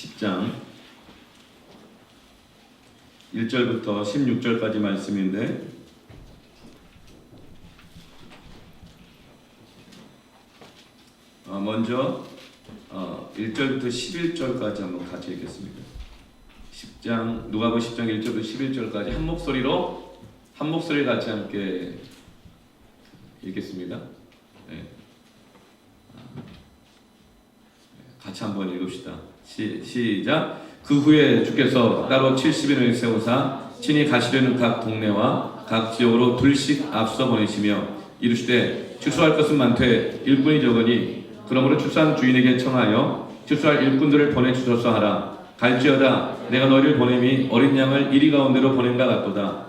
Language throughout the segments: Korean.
10장 1절부터 16절까지 말씀인데 먼저 1절부터 11절까지 한번 같이 읽겠습니다. 10장 누가복음 10장 1절부터 11절까지 한 목소리 같이 함께 읽겠습니다. 네. 같이 한번 읽읍시다. 시작. 그 후에 주께서 따로 70인을 세우사 친히 가시려는 각 동네와 각 지역으로 둘씩 앞서 보내시며 이르시되 추수할 것은 많되 일꾼이 적으니 그러므로 추수한 주인에게 청하여 추수할 일꾼들을 보내주소서 하라. 갈지어다 내가 너희를 보냄이 어린 양을 이리 가운데로 보낸가 같도다.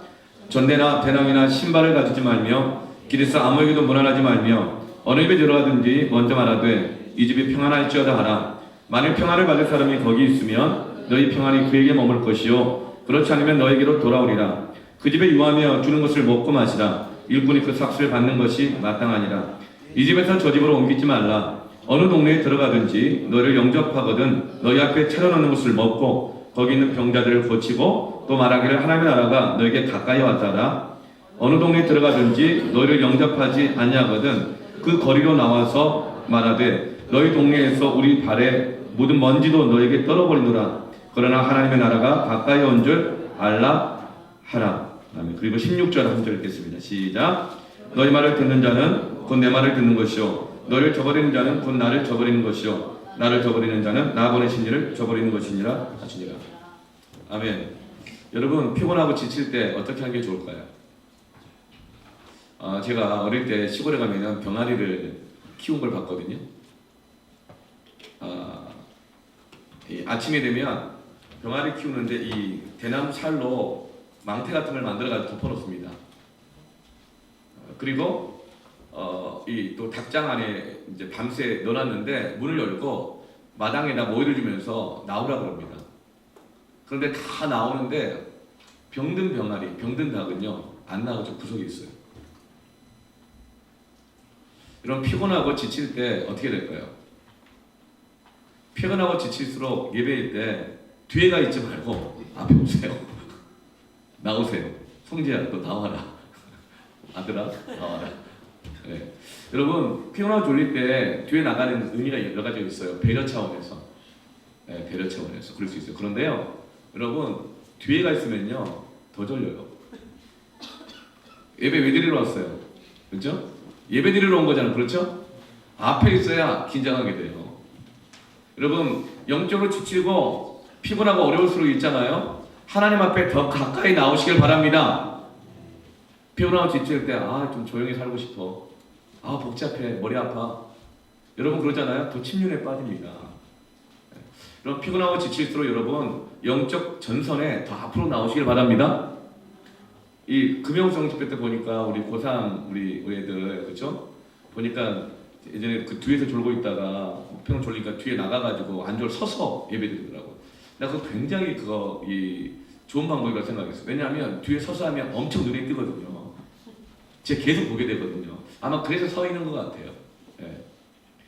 전대나 배낭이나 신발을 가지지 말며 길에서 아무에게도 문안하지 말며 어느 집에 들어가든지 먼저 말하되 이 집이 평안할지어다 하라. 만일 평안을 받을 사람이 거기 있으면 너희 평안이 그에게 머물 것이요 그렇지 않으면 너에게로 돌아오리라. 그 집에 유하며 주는 것을 먹고 마시라. 일꾼이 그 삭슬을 받는 것이 마땅하니라. 이 집에서 저 집으로 옮기지 말라. 어느 동네에 들어가든지 너희를 영접하거든 너희 앞에 차려놓는 것을 먹고 거기 있는 병자들을 고치고 또 말하기를 하나님의 나라가 너에게 가까이 왔다라. 어느 동네에 들어가든지 너희를 영접하지 아니하거든 그 거리로 나와서 말하되 너희 동네에서 우리 발에 묻은 먼지도 너에게 떨어버리노라. 그러나 하나님의 나라가 가까이 온 줄 알라 하라. 그리고 16절 한 절 읽겠습니다. 시작. 너희 말을 듣는 자는 곧 내 말을 듣는 것이요 너를 저버리는 자는 곧 나를 저버리는 것이요 나를 저버리는 자는 나 보내신 이를 저버리는 것이니라 하시니라. 아멘. 여러분 피곤하고 지칠 때 어떻게 하는 게 좋을까요? 제가 어릴 때 시골에 가면 병아리를 키운 걸 봤거든요. 아침이 되면 병아리 키우는데 이 대나무 살로 망태 같은 걸 만들어가지고 덮어놓습니다. 그리고 이 또 닭장 안에 이제 밤새 넣어놨는데 문을 열고 마당에다 모이를 주면서 나오라 그럽니다. 그런데 다 나오는데 병든 병아리, 병든 닭은요 안 나오죠. 구석에 있어요. 이런 피곤하고 지칠 때 어떻게 될까요? 피곤하고 지칠수록 예배일 때 뒤에 가 있지 말고 앞에 오세요. 나오세요. 성재야 너 나와라. 아들아 나와라. 네. 여러분 피곤하고 졸릴 때 뒤에 나가는 의미가 여러 가지가 있어요. 배려 차원에서. 네, 배려 차원에서 그럴 수 있어요. 그런데요 여러분 뒤에 가 있으면요 더 졸려요. 예배 왜 드리러 왔어요? 그렇죠? 예배 드리러 온 거잖아요. 그렇죠? 앞에 있어야 긴장하게 돼요. 여러분 영적으로 지치고 피곤하고 어려울수록 있잖아요. 하나님 앞에 더 가까이 나오시길 바랍니다. 피곤하고 지칠 때 좀 조용히 살고 싶어. 복잡해. 머리 아파. 여러분 그러잖아요. 더 침륜에 빠집니다. 여러분 피곤하고 지칠수록 여러분 영적 전선에 더 앞으로 나오시길 바랍니다. 이 금영성 집회 때 보니까 우리 고3 우리 애들 그렇죠? 보니까 예전에 그 뒤에서 졸고 있다가 평 졸리니까 뒤에 나가가지고 안절 서서 예배드리더라고. 나 그거 굉장히 좋은 방법이라고 생각했어. 왜냐하면 뒤에 서서 하면 엄청 눈에 띄거든요. 제가 계속 보게 되거든요. 아마 그래서 서 있는 것 같아요. 예.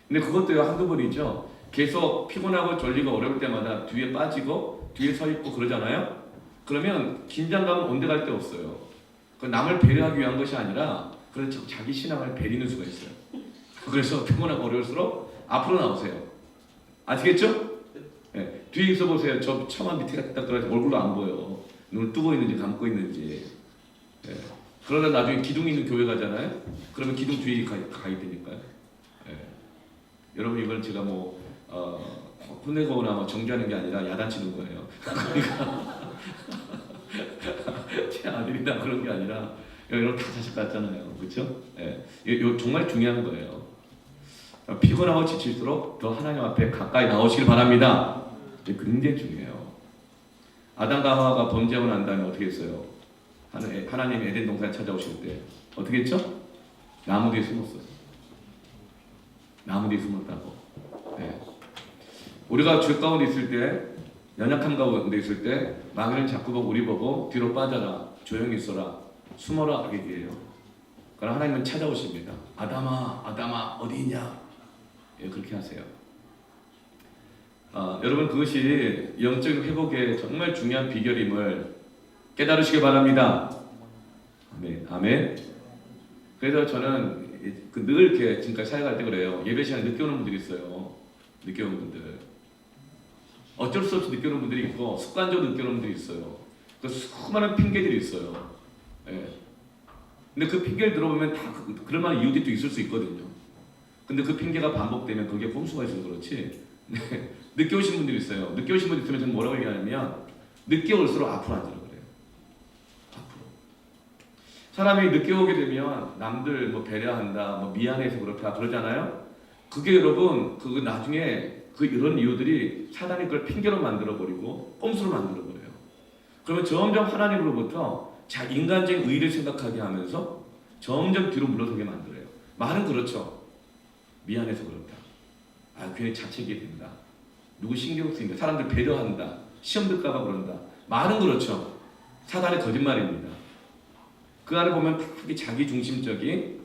근데 그것도 한두 번이죠. 계속 피곤하고 졸리고 어려울 때마다 뒤에 빠지고 뒤에 서 있고 그러잖아요. 그러면 긴장감은 온데 갈 데 없어요. 그 남을 배려하기 위한 것이 아니라 그래서 자기 신앙을 배리는 수가 있어요. 그래서 피곤하고 어려울수록 앞으로 나오세요. 아시겠죠? 네. 뒤에 있어 보세요. 저 처마 밑에 딱 들어가서 얼굴도 안 보여. 눈을 뜨고 있는지 감고 있는지. 네. 그러다 나중에 기둥 있는 교회 가잖아요. 그러면 기둥 뒤에 가 있다니까요. 네. 여러분 이걸 제가 혼내거나 정죄하는 게 아니라 야단치는 거예요. 그러니까 제 아들이다 그런 게 아니라 여러분 다 자식 같잖아요. 그렇죠? 네. 이거 정말 중요한 거예요. 피곤하고 지칠수록 더 하나님 앞에 가까이 나오시길 바랍니다. 굉장히 중요해요. 아담과 하와가 범죄하고 난 다음에 어떻게 했어요? 하나님 에덴 동산에 찾아오실 때 어떻게 했죠? 나무 뒤에 숨었어요. 나무 뒤에 숨었다고. 네. 우리가 죄 가운데 있을 때, 연약함 가운데 있을 때 마귀는 자꾸 우리 보고 뒤로 빠져라, 조용히 있어라, 숨어라 하게 돼요. 그러나 하나님은 찾아오십니다. 아담아, 아담아 어디 있냐? 예, 그렇게 하세요. 여러분 그것이 영적인 회복에 정말 중요한 비결임을 깨달으시기 바랍니다. 아멘. 아멘. 그래서 저는 늘 이렇게 지금까지 사역할 때 그래요. 예배 시간에 늦게 오는 분들이 있어요. 늦게 오는 분들. 어쩔 수 없이 늦게 오는 분들이 있고 습관적으로 늦게 오는 분들이 있어요. 그 수많은 핑계들이 있어요. 예. 근데 그 핑계를 들어보면 다 그럴 만한 이유들이 또 있을 수 있거든요. 근데 그 핑계가 반복되면 그게 꼼수가 있어서 그렇지. 네. 늦게 오신 분들이 있어요. 늦게 오신 분들 있으면 저는 뭐라고 얘기하냐면 늦게 올수록 앞으로 앉으라고 그래요. 앞으로. 사람이 늦게 오게 되면 남들 뭐 배려한다, 뭐 미안해서 그렇다 그러잖아요. 그게 여러분 그거 나중에 이런 이유들이 사단이 그걸 핑계로 만들어버리고 꼼수로 만들어버려요. 그러면 점점 하나님으로부터 인간적인 의의를 생각하게 하면서 점점 뒤로 물러서게 만들어요. 말은 그렇죠. 미안해서 그렇다. 괜히 자책이 된다. 누구 신경 쓰인다. 사람들 배려한다. 시험 들까봐 그런다. 말은 그렇죠. 사단의 거짓말입니다. 그 안에 보면 크게 자기중심적인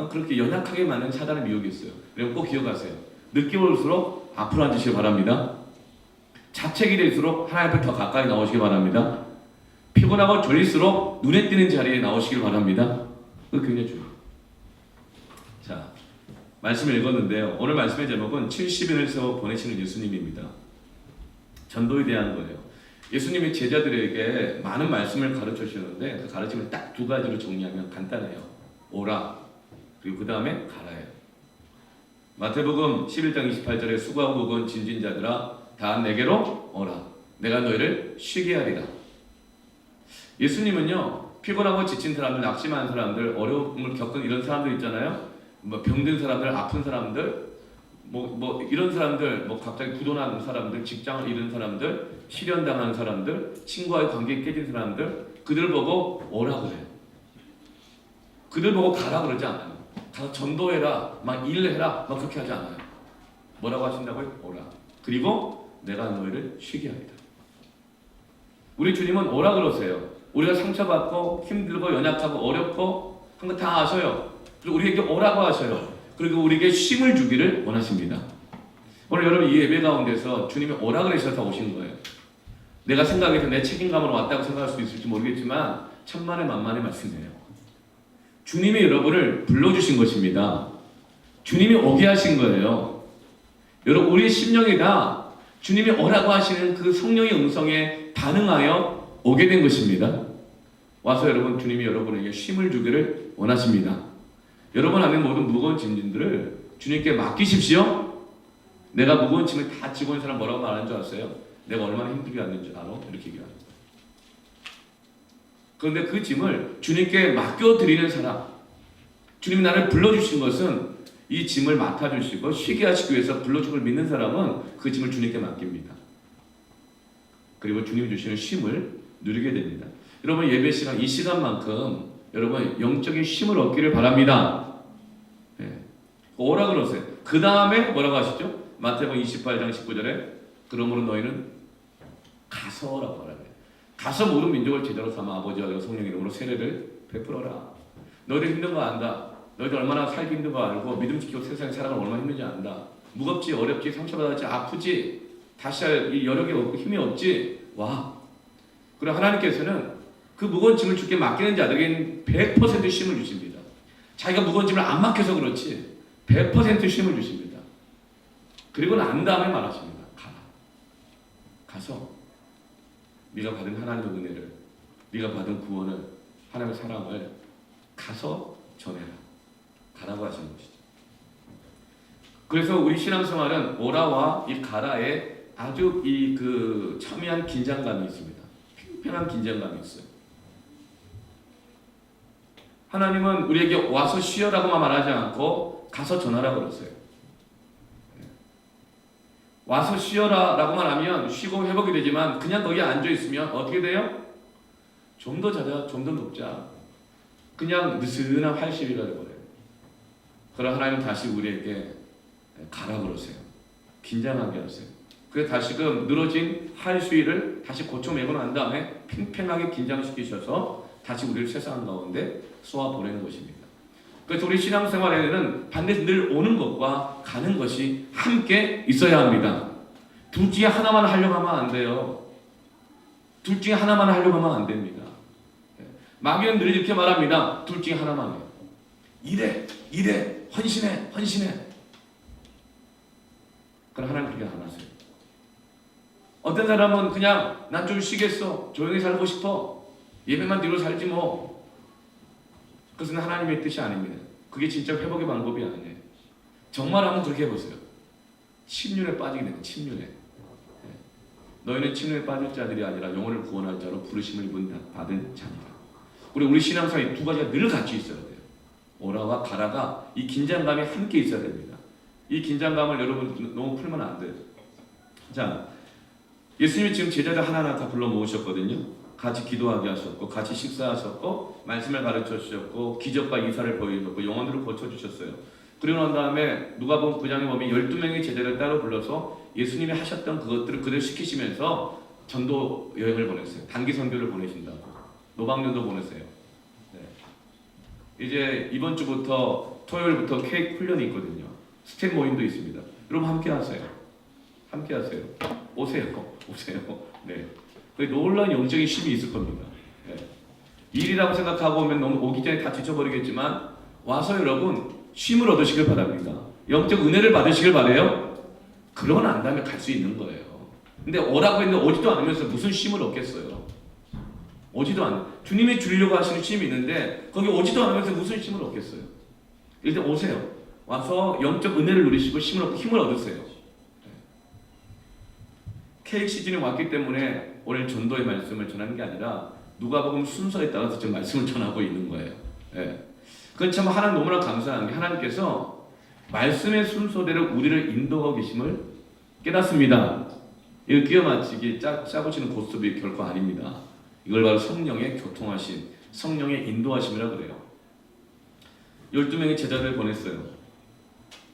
그렇게 연약하게 만든 사단의 미혹이 있어요. 그리고 꼭 기억하세요. 늦게 올수록 앞으로 앉으시기 바랍니다. 자책이 될수록 하나님 앞에 더 가까이 나오시기 바랍니다. 피곤하고 졸릴수록 눈에 띄는 자리에 나오시길 바랍니다. 그거 굉장히 중요해요. 자, 말씀을 읽었는데요. 오늘 말씀의 제목은 70인을 세워 보내시는 예수님입니다. 전도에 대한 거예요. 예수님이 제자들에게 많은 말씀을 가르쳐 주셨는데 그 가르침을 딱 두 가지로 정리하면 간단해요. 오라, 그리고 그 다음에 가라예요. 마태복음 11장 28절에 수고하고 무거운 짐진 자들아 다 내게로 오라. 내가 너희를 쉬게 하리라. 예수님은요, 피곤하고 지친 사람들, 낙심한 사람들, 어려움을 겪은 이런 사람들 있잖아요. 뭐 병든 사람들, 아픈 사람들, 뭐 이런 사람들, 뭐 갑자기 부도난 사람들, 직장을 잃은 사람들, 실연당한 사람들, 친구와의 관계 깨진 사람들, 그들 보고 오라 그래요. 그들 보고 가라 그러지 않아요. 가서 전도해라, 막 일해라, 막 그렇게 하지 않아요. 뭐라고 하신다고요? 오라. 그리고 내가 너희를 쉬게 하리라. 우리 주님은 오라 그러세요. 우리가 상처받고 힘들고 연약하고 어렵고 한 거 다 아셔요. 그리고 우리에게 오라고 하셔요. 그리고 우리에게 쉼을 주기를 원하십니다. 오늘 여러분 이 예배 가운데서 주님이 오라 그러셔서 오신 거예요. 내가 생각해서 내 책임감으로 왔다고 생각할 수도 있을지 모르겠지만 천만의 만만의 말씀이에요. 주님이 여러분을 불러주신 것입니다. 주님이 오게 하신 거예요. 여러분 우리의 심령이 다 주님이 오라고 하시는 그 성령의 음성에 반응하여 오게 된 것입니다. 와서 여러분 주님이 여러분에게 쉼을 주기를 원하십니다. 여러분 안에 모든 무거운 짐들을 주님께 맡기십시오. 내가 무거운 짐을 다 지고 있는 사람 뭐라고 말하는 줄 아세요? 내가 얼마나 힘들게 왔는지 알아? 이렇게 얘기합니다. 그런데 그 짐을 주님께 맡겨드리는 사람, 주님이 나를 불러주신 것은 이 짐을 맡아주시고 쉬게 하시기 위해서 불러준 걸 믿는 사람은 그 짐을 주님께 맡깁니다. 그리고 주님이 주시는 쉼을 누리게 됩니다. 여러분 예배 시간, 이 시간만큼 여러분 영적인 쉼을 얻기를 바랍니다. 네. 오라 그러세요. 그 다음에 뭐라고 하시죠? 마태복음 28장 19절에 그러므로 너희는 가서라고 말하네요. 가서 모든 민족을 제자로 삼아 아버지와 성령 이름으로 세례를 베풀어라. 너희들 힘든 거 안다. 너희들 얼마나 살기 힘든 거 알고 믿음 지키고 세상에 살아가면 얼마나 힘든지 안다. 무겁지, 어렵지, 상처받았지, 아프지, 다시 할 이 여력이 없고 힘이 없지. 와. 그리고 하나님께서는 그 무거운 짐을 주께 맡기는 자들에게는 100% 쉼을 주십니다. 자기가 무거운 짐을 안 맡겨서 그렇지 100% 쉼을 주십니다. 그리고 난 다음에 말하십니다. 가라. 가서 네가 받은 하나님의 은혜를, 네가 받은 구원을, 하나님의 사랑을 가서 전해라. 가라고 하시는 것이죠. 그래서 우리 신앙생활은 오라와 이 가라에 아주 첨예한 긴장감이 있습니다. 팽팽한 긴장감이 있어요. 하나님은 우리에게 와서 쉬어라고만 말하지 않고 가서 전하라고 그러세요. 와서 쉬어라라고만 하면 쉬고 회복이 되지만 그냥 거기에 앉아 있으면 어떻게 돼요? 좀 더 자자, 좀 더 눕자. 그냥 느슨한 활시위가 되어버려요. 그러나 하나님은 다시 우리에게 가라 그러세요. 긴장하게 하세요. 그래서 다시금 늘어진 활시위를 다시 고쳐내고 난 다음에 팽팽하게 긴장시키셔서 다시 우리를 세상 가운데 쏘아 보내는 것입니다. 그래서 우리 신앙생활에는 반드시 늘 오는 것과 가는 것이 함께 있어야 합니다. 둘 중에 하나만 하려고 하면 안 돼요. 둘 중에 하나만 하려고 하면 안 됩니다. 마귀는 늘 이렇게 말합니다. 둘 중에 하나만 해요. 이래, 헌신해. 그럼 하나님 그렇게 안 하세요. 어떤 사람은 그냥 난 좀 쉬겠어. 조용히 살고 싶어. 예배만 드리고 살지 뭐. 그것은 하나님의 뜻이 아닙니다. 그게 진짜 회복의 방법이 아니에요. 정말 한번 그렇게 해보세요. 침륜에 빠지게 되면 침륜에. 너희는 침륜에 빠질 자들이 아니라 영혼을 구원할 자로 부르심을 받은 자니라. 우리 신앙생활 두 가지가 늘 같이 있어야 돼요. 오라와 가라가 이 긴장감이 함께 있어야 됩니다. 이 긴장감을 여러분 너무 풀면 안 돼요. 자, 예수님이 지금 제자들 하나하나 다 불러 모으셨거든요. 같이 기도하게 하셨고, 같이 식사하셨고, 말씀을 가르쳐 주셨고, 기적과 이사를 보여주셨고, 영혼들을 고쳐주셨어요. 그리고 난 다음에 누가복음 9장에 보면 12명의 제자를 따로 불러서 예수님이 하셨던 그것들을 그대로 시키시면서 전도 여행을 보냈어요. 단기 선교를 보내신다고. 노방전도 보냈어요. 네. 이제 이번 주부터 토요일부터 케이크 훈련이 있거든요. 스텝 모임도 있습니다. 여러분 함께 하세요. 함께 하세요. 오세요. 네. 놀라운 영적인 힘이 있을 겁니다. 네. 일이라고 생각하고 오면 너무 오기 전에 다 지쳐버리겠지만 와서 여러분 쉼을 얻으시길 바랍니다. 영적 은혜를 받으시길 바라요. 그러고 난 다음에 갈 수 있는 거예요. 근데 오라고 했는데 오지도 않으면서 무슨 쉼을 얻겠어요? 오지도 않. 주님이 주려고 하시는 쉼이 있는데 거기 오지도 않으면서 무슨 쉼을 얻겠어요? 일단 오세요. 와서 영적 은혜를 누리시고 힘을 얻으세요. 케이크 시즌이 왔기 때문에 오늘 전도의 말씀을 전하는 게 아니라 누가복음 순서에 따라서 지금 말씀을 전하고 있는 거예요. 예. 그건 참 하나님 너무나 감사한 게 하나님께서 말씀의 순서대로 우리를 인도하고 계심을 깨닫습니다. 이걸 끼워 맞추기 짜고치는 고스톱이 결코 아닙니다. 이걸 바로 성령의 교통하심, 성령의 인도하심이라 그래요. 12명의 제자들 보냈어요.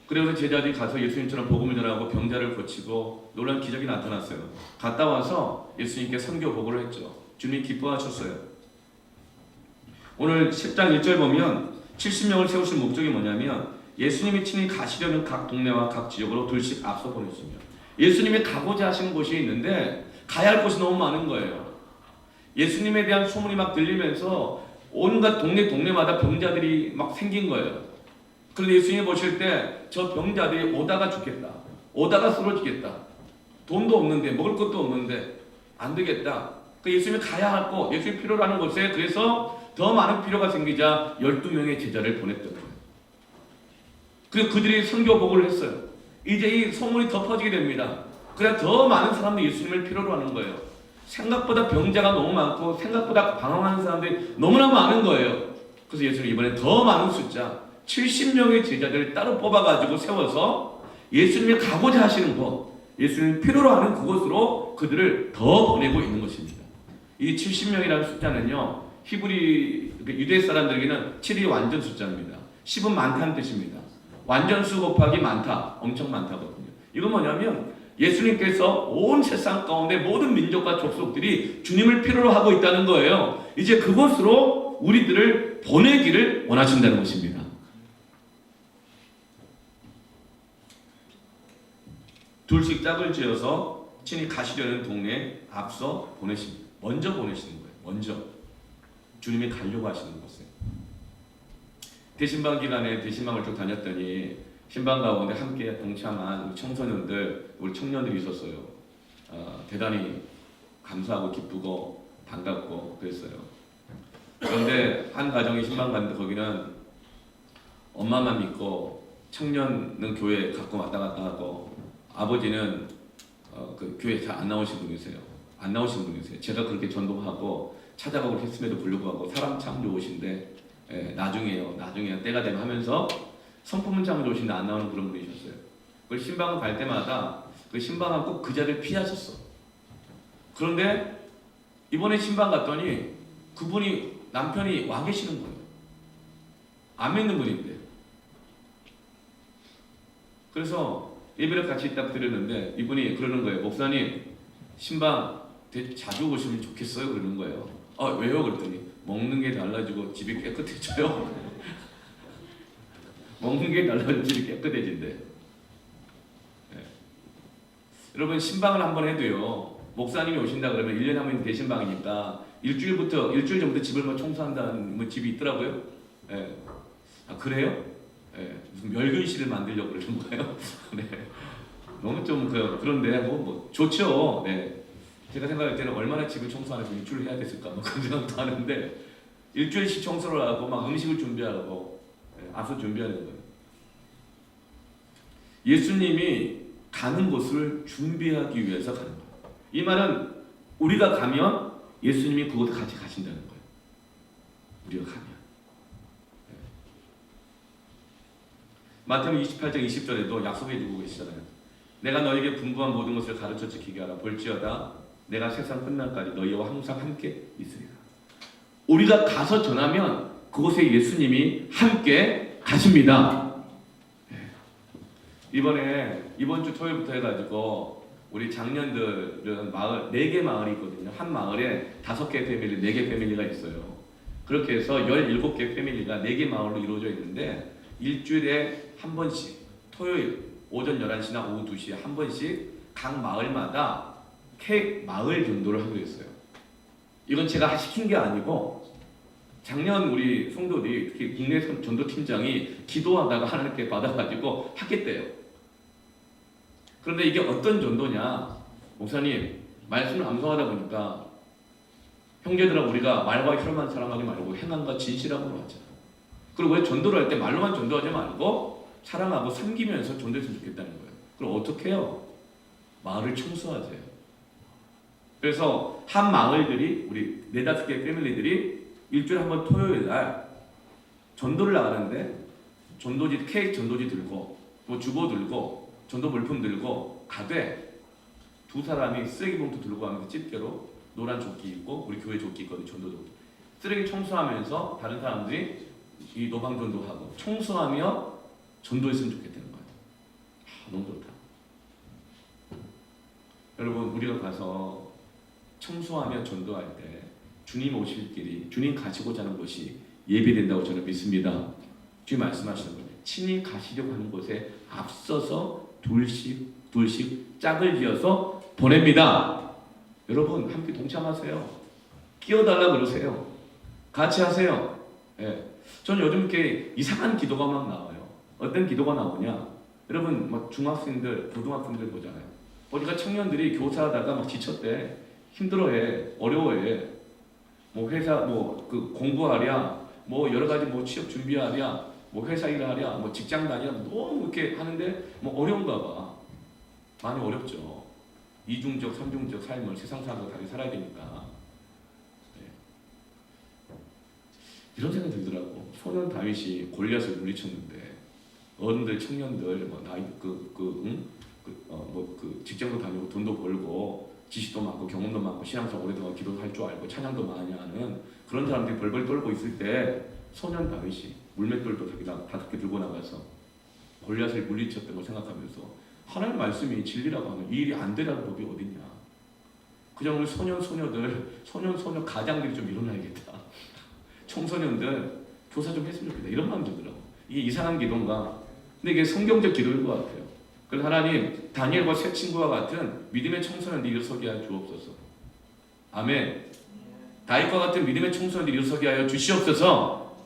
그래서 제자들이 가서 예수님처럼 복음을 전하고 병자를 고치고 놀라운 기적이 나타났어요. 갔다 와서 예수님께 선교 보고를 했죠. 주님이 기뻐하셨어요. 오늘 10장 1절 보면 70명을 세우신 목적이 뭐냐면 예수님이 친히 가시려는 각 동네와 각 지역으로 둘씩 앞서 보냈습니다. 예수님이 가고자 하시는 곳이 있는데 가야 할 곳이 너무 많은 거예요. 예수님에 대한 소문이 막 들리면서 온갖 동네마다 병자들이 막 생긴 거예요. 그런데 예수님이 보실 때 저 병자들이 오다가 죽겠다. 오다가 쓰러지겠다. 돈도 없는데 먹을 것도 없는데 안 되겠다. 그 예수님이 가야 할 곳, 예수님이 필요로 하는 곳에 그래서 더 많은 필요가 생기자 12명의 제자를 보냈던 거예요. 그래서 그들이 선교 보고를 했어요. 이제 이 소문이 더 퍼지게 됩니다. 그래야 더 많은 사람들이 예수님을 필요로 하는 거예요. 생각보다 병자가 너무 많고 생각보다 방황하는 사람들이 너무나 많은 거예요. 그래서 예수님이 이번에 더 많은 숫자 70명의 제자들을 따로 뽑아가지고 세워서 예수님이 가고자 하시는 곳, 예수님이 필요로 하는 그곳으로 그들을 더 보내고 있는 것입니다. 이 70명이라는 숫자는요, 히브리 유대 사람들에게는 7이 완전 숫자입니다. 10은 많다는 뜻입니다. 완전수 곱하기 많다, 엄청 많다거든요. 이건 뭐냐면 예수님께서 온 세상 가운데 모든 민족과 족속들이 주님을 필요로 하고 있다는 거예요. 이제 그곳으로 우리들을 보내기를 원하신다는 것입니다. 둘씩 짝을 지어서 친히 가시려는 동네에 앞서 보내십니다. 먼저 보내시는 거예요. 먼저. 주님이 가려고 하시는 곳에. 대신방 기간에 대신방을 쭉 다녔더니 신방 가운데 함께 동참한 청소년들, 우리 청년들이 있었어요. 대단히 감사하고 기쁘고 반갑고 그랬어요. 그런데 한 가정이 신방 갔는데 거기는 엄마만 믿고 청년은 교회 가끔 왔다 갔다 하고 아버지는 그 교회 잘 안 나오신 분이세요. 안 나오신 분이세요. 제가 그렇게 전도하고 찾아가고 했음에도 불구하고 사람 참 좋으신데 나중에요 때가 되면 하면서 성품은 참 좋으신데 안 나오는 그런 분이셨어요. 그 신방을 갈 때마다 그 신방은 꼭 그 자리를 피하셨어. 그런데 이번에 신방 갔더니 그분이 남편이 와 계시는 거예요. 안 믿는 분인데. 그래서 예배를 같이 딱 드렸는데 이분이 그러는 거예요. 목사님 신방 자주 오시면 좋겠어요. 그러는 거예요. 왜요? 그랬더니 먹는 게 달라지고 집이 깨끗해져요. 먹는 게 달라지고 집이 깨끗해진대. 네. 여러분 신방을 한번 해도요. 목사님이 오신다 그러면 1년에 한 번 대신방이니까 일주일 전부터 집을 뭐 청소한다는 뭐 집이 있더라고요. 예. 아 그래요? 예. 무슨 멸균실을 만들려고 그러는 거예요? 네. 너무 좀 그런데 뭐 좋죠. 네. 제가 생각할 때는 얼마나 집을 청소하면서 일주일 해야 됐을까 뭐 그런 생각도 하는데 일주일씩 청소를 하고 막 음식을 준비하고 앞서 준비하는 거예요. 예수님이 가는 곳을 준비하기 위해서 가는 거예요. 이 말은 우리가 가면 예수님이 그곳에 같이 가신다는 거예요. 우리가 가면. 마태복음 28장 20절에도 약속해 주고 계시잖아요. 내가 너에게 분부한 모든 것을 가르쳐 지키게 하라. 볼지어다 내가 세상 끝날까지 너희와 항상 함께 있으리라. 우리가 가서 전하면 그곳에 예수님이 함께 가십니다. 이번 주 토요일부터 해가지고 우리 장년들은 마을 4개 마을이 있거든요. 한 마을에 5개 패밀리, 4개 패밀리가 있어요. 그렇게 해서 17개 패밀리가 4개 마을로 이루어져 있는데 일주일에 한 번씩 토요일 오전 11시나 오후 2시에 한 번씩 각 마을마다 마을 전도를 하기로 했어요. 이건 제가 시킨 게 아니고 작년 우리 성도들이 특히 국내 전도팀장이 기도하다가 하나님께 받아가지고 하겠대요. 그런데 이게 어떤 전도냐? 목사님 말씀을 암송하다 보니까 형제들아 우리가 말과 혀로만 사랑하지 말고 행함과 진실함으로 하자. 그리고 왜 전도를 할 때 말로만 전도하지 말고 사랑하고 섬기면서 전도했으면 좋겠다는 거예요. 그럼 어떻게 해요? 마을을 청소하세요. 그래서 한 마을들이 우리 4-5개 패밀리들이 일주일에 한 번 토요일 날 전도를 나가는데 케이크 전도지 들고 뭐 주보 들고 전도 물품 들고 가되 두 사람이 쓰레기 봉투 들고 가면서 집게로 노란 조끼 입고 우리 교회 조끼 있거든 전도 조끼 쓰레기 청소하면서 다른 사람들이 이 노방 전도하고 청소하며 전도했으면 좋겠다는 거예요. 너무 좋다. 여러분 우리가 가서 청소하며 전도할 때 주님 오실 길이 주님 가시고자 하는 곳이 예비된다고 저는 믿습니다. 주님 말씀하시는 거예요. 친히 가시려고 하는 곳에 앞서서 둘씩 짝을 지어서 보냅니다. 여러분 함께 동참하세요. 끼워달라 그러세요. 같이 하세요. 예. 저는 요즘 이렇게 이상한 기도가 막 나와요. 어떤 기도가 나오냐? 여러분 막 중학생들, 고등학생들 보잖아요. 어디가 청년들이 교사하다가 막 지쳤대, 힘들어해, 어려워해. 뭐 회사 그 공부하랴, 뭐 여러 가지 뭐 취업 준비하랴, 뭐 회사 일하랴, 뭐 직장 다니랴 너무 이렇게 하는데 뭐 어려운가 봐. 많이 어렵죠. 이중적, 삼중적 삶을 세상 사람과 다르게 살아야 되니까. 네. 이런 생각이 들더라고. 소년 다윗이 골리앗을 물리쳤는데 어른들, 청년들 뭐 나이 직장도 다니고 돈도 벌고 지식도 많고 경험도 많고 신앙생활 오래동안 기도도 할 줄 알고 찬양도 많이 하는 그런 사람들이 벌벌 떨고 있을 때 소년 다윗이 물맷돌도 자기가 5개 들고 나가서 골리앗을 물리쳤던 걸 생각하면서 하나님 말씀이 진리라고 하면 이 일이 안 되라는 법이 어딨냐. 그냥 우리 소녀 가장들이 좀 일어나야겠다. 청소년들 교사 좀 했으면 좋겠다. 이런 마음이 들더라고. 이게 이상한 기도인가? 근데 이게 성경적 기도인 것 같아요. 그래서 하나님 다니엘과 세 친구와 같은 믿음의 청소년들이 일어서게 하여 주옵소서. 아멘. 다윗과 같은 믿음의 청소년들이 일어서게 하여 주시옵소서.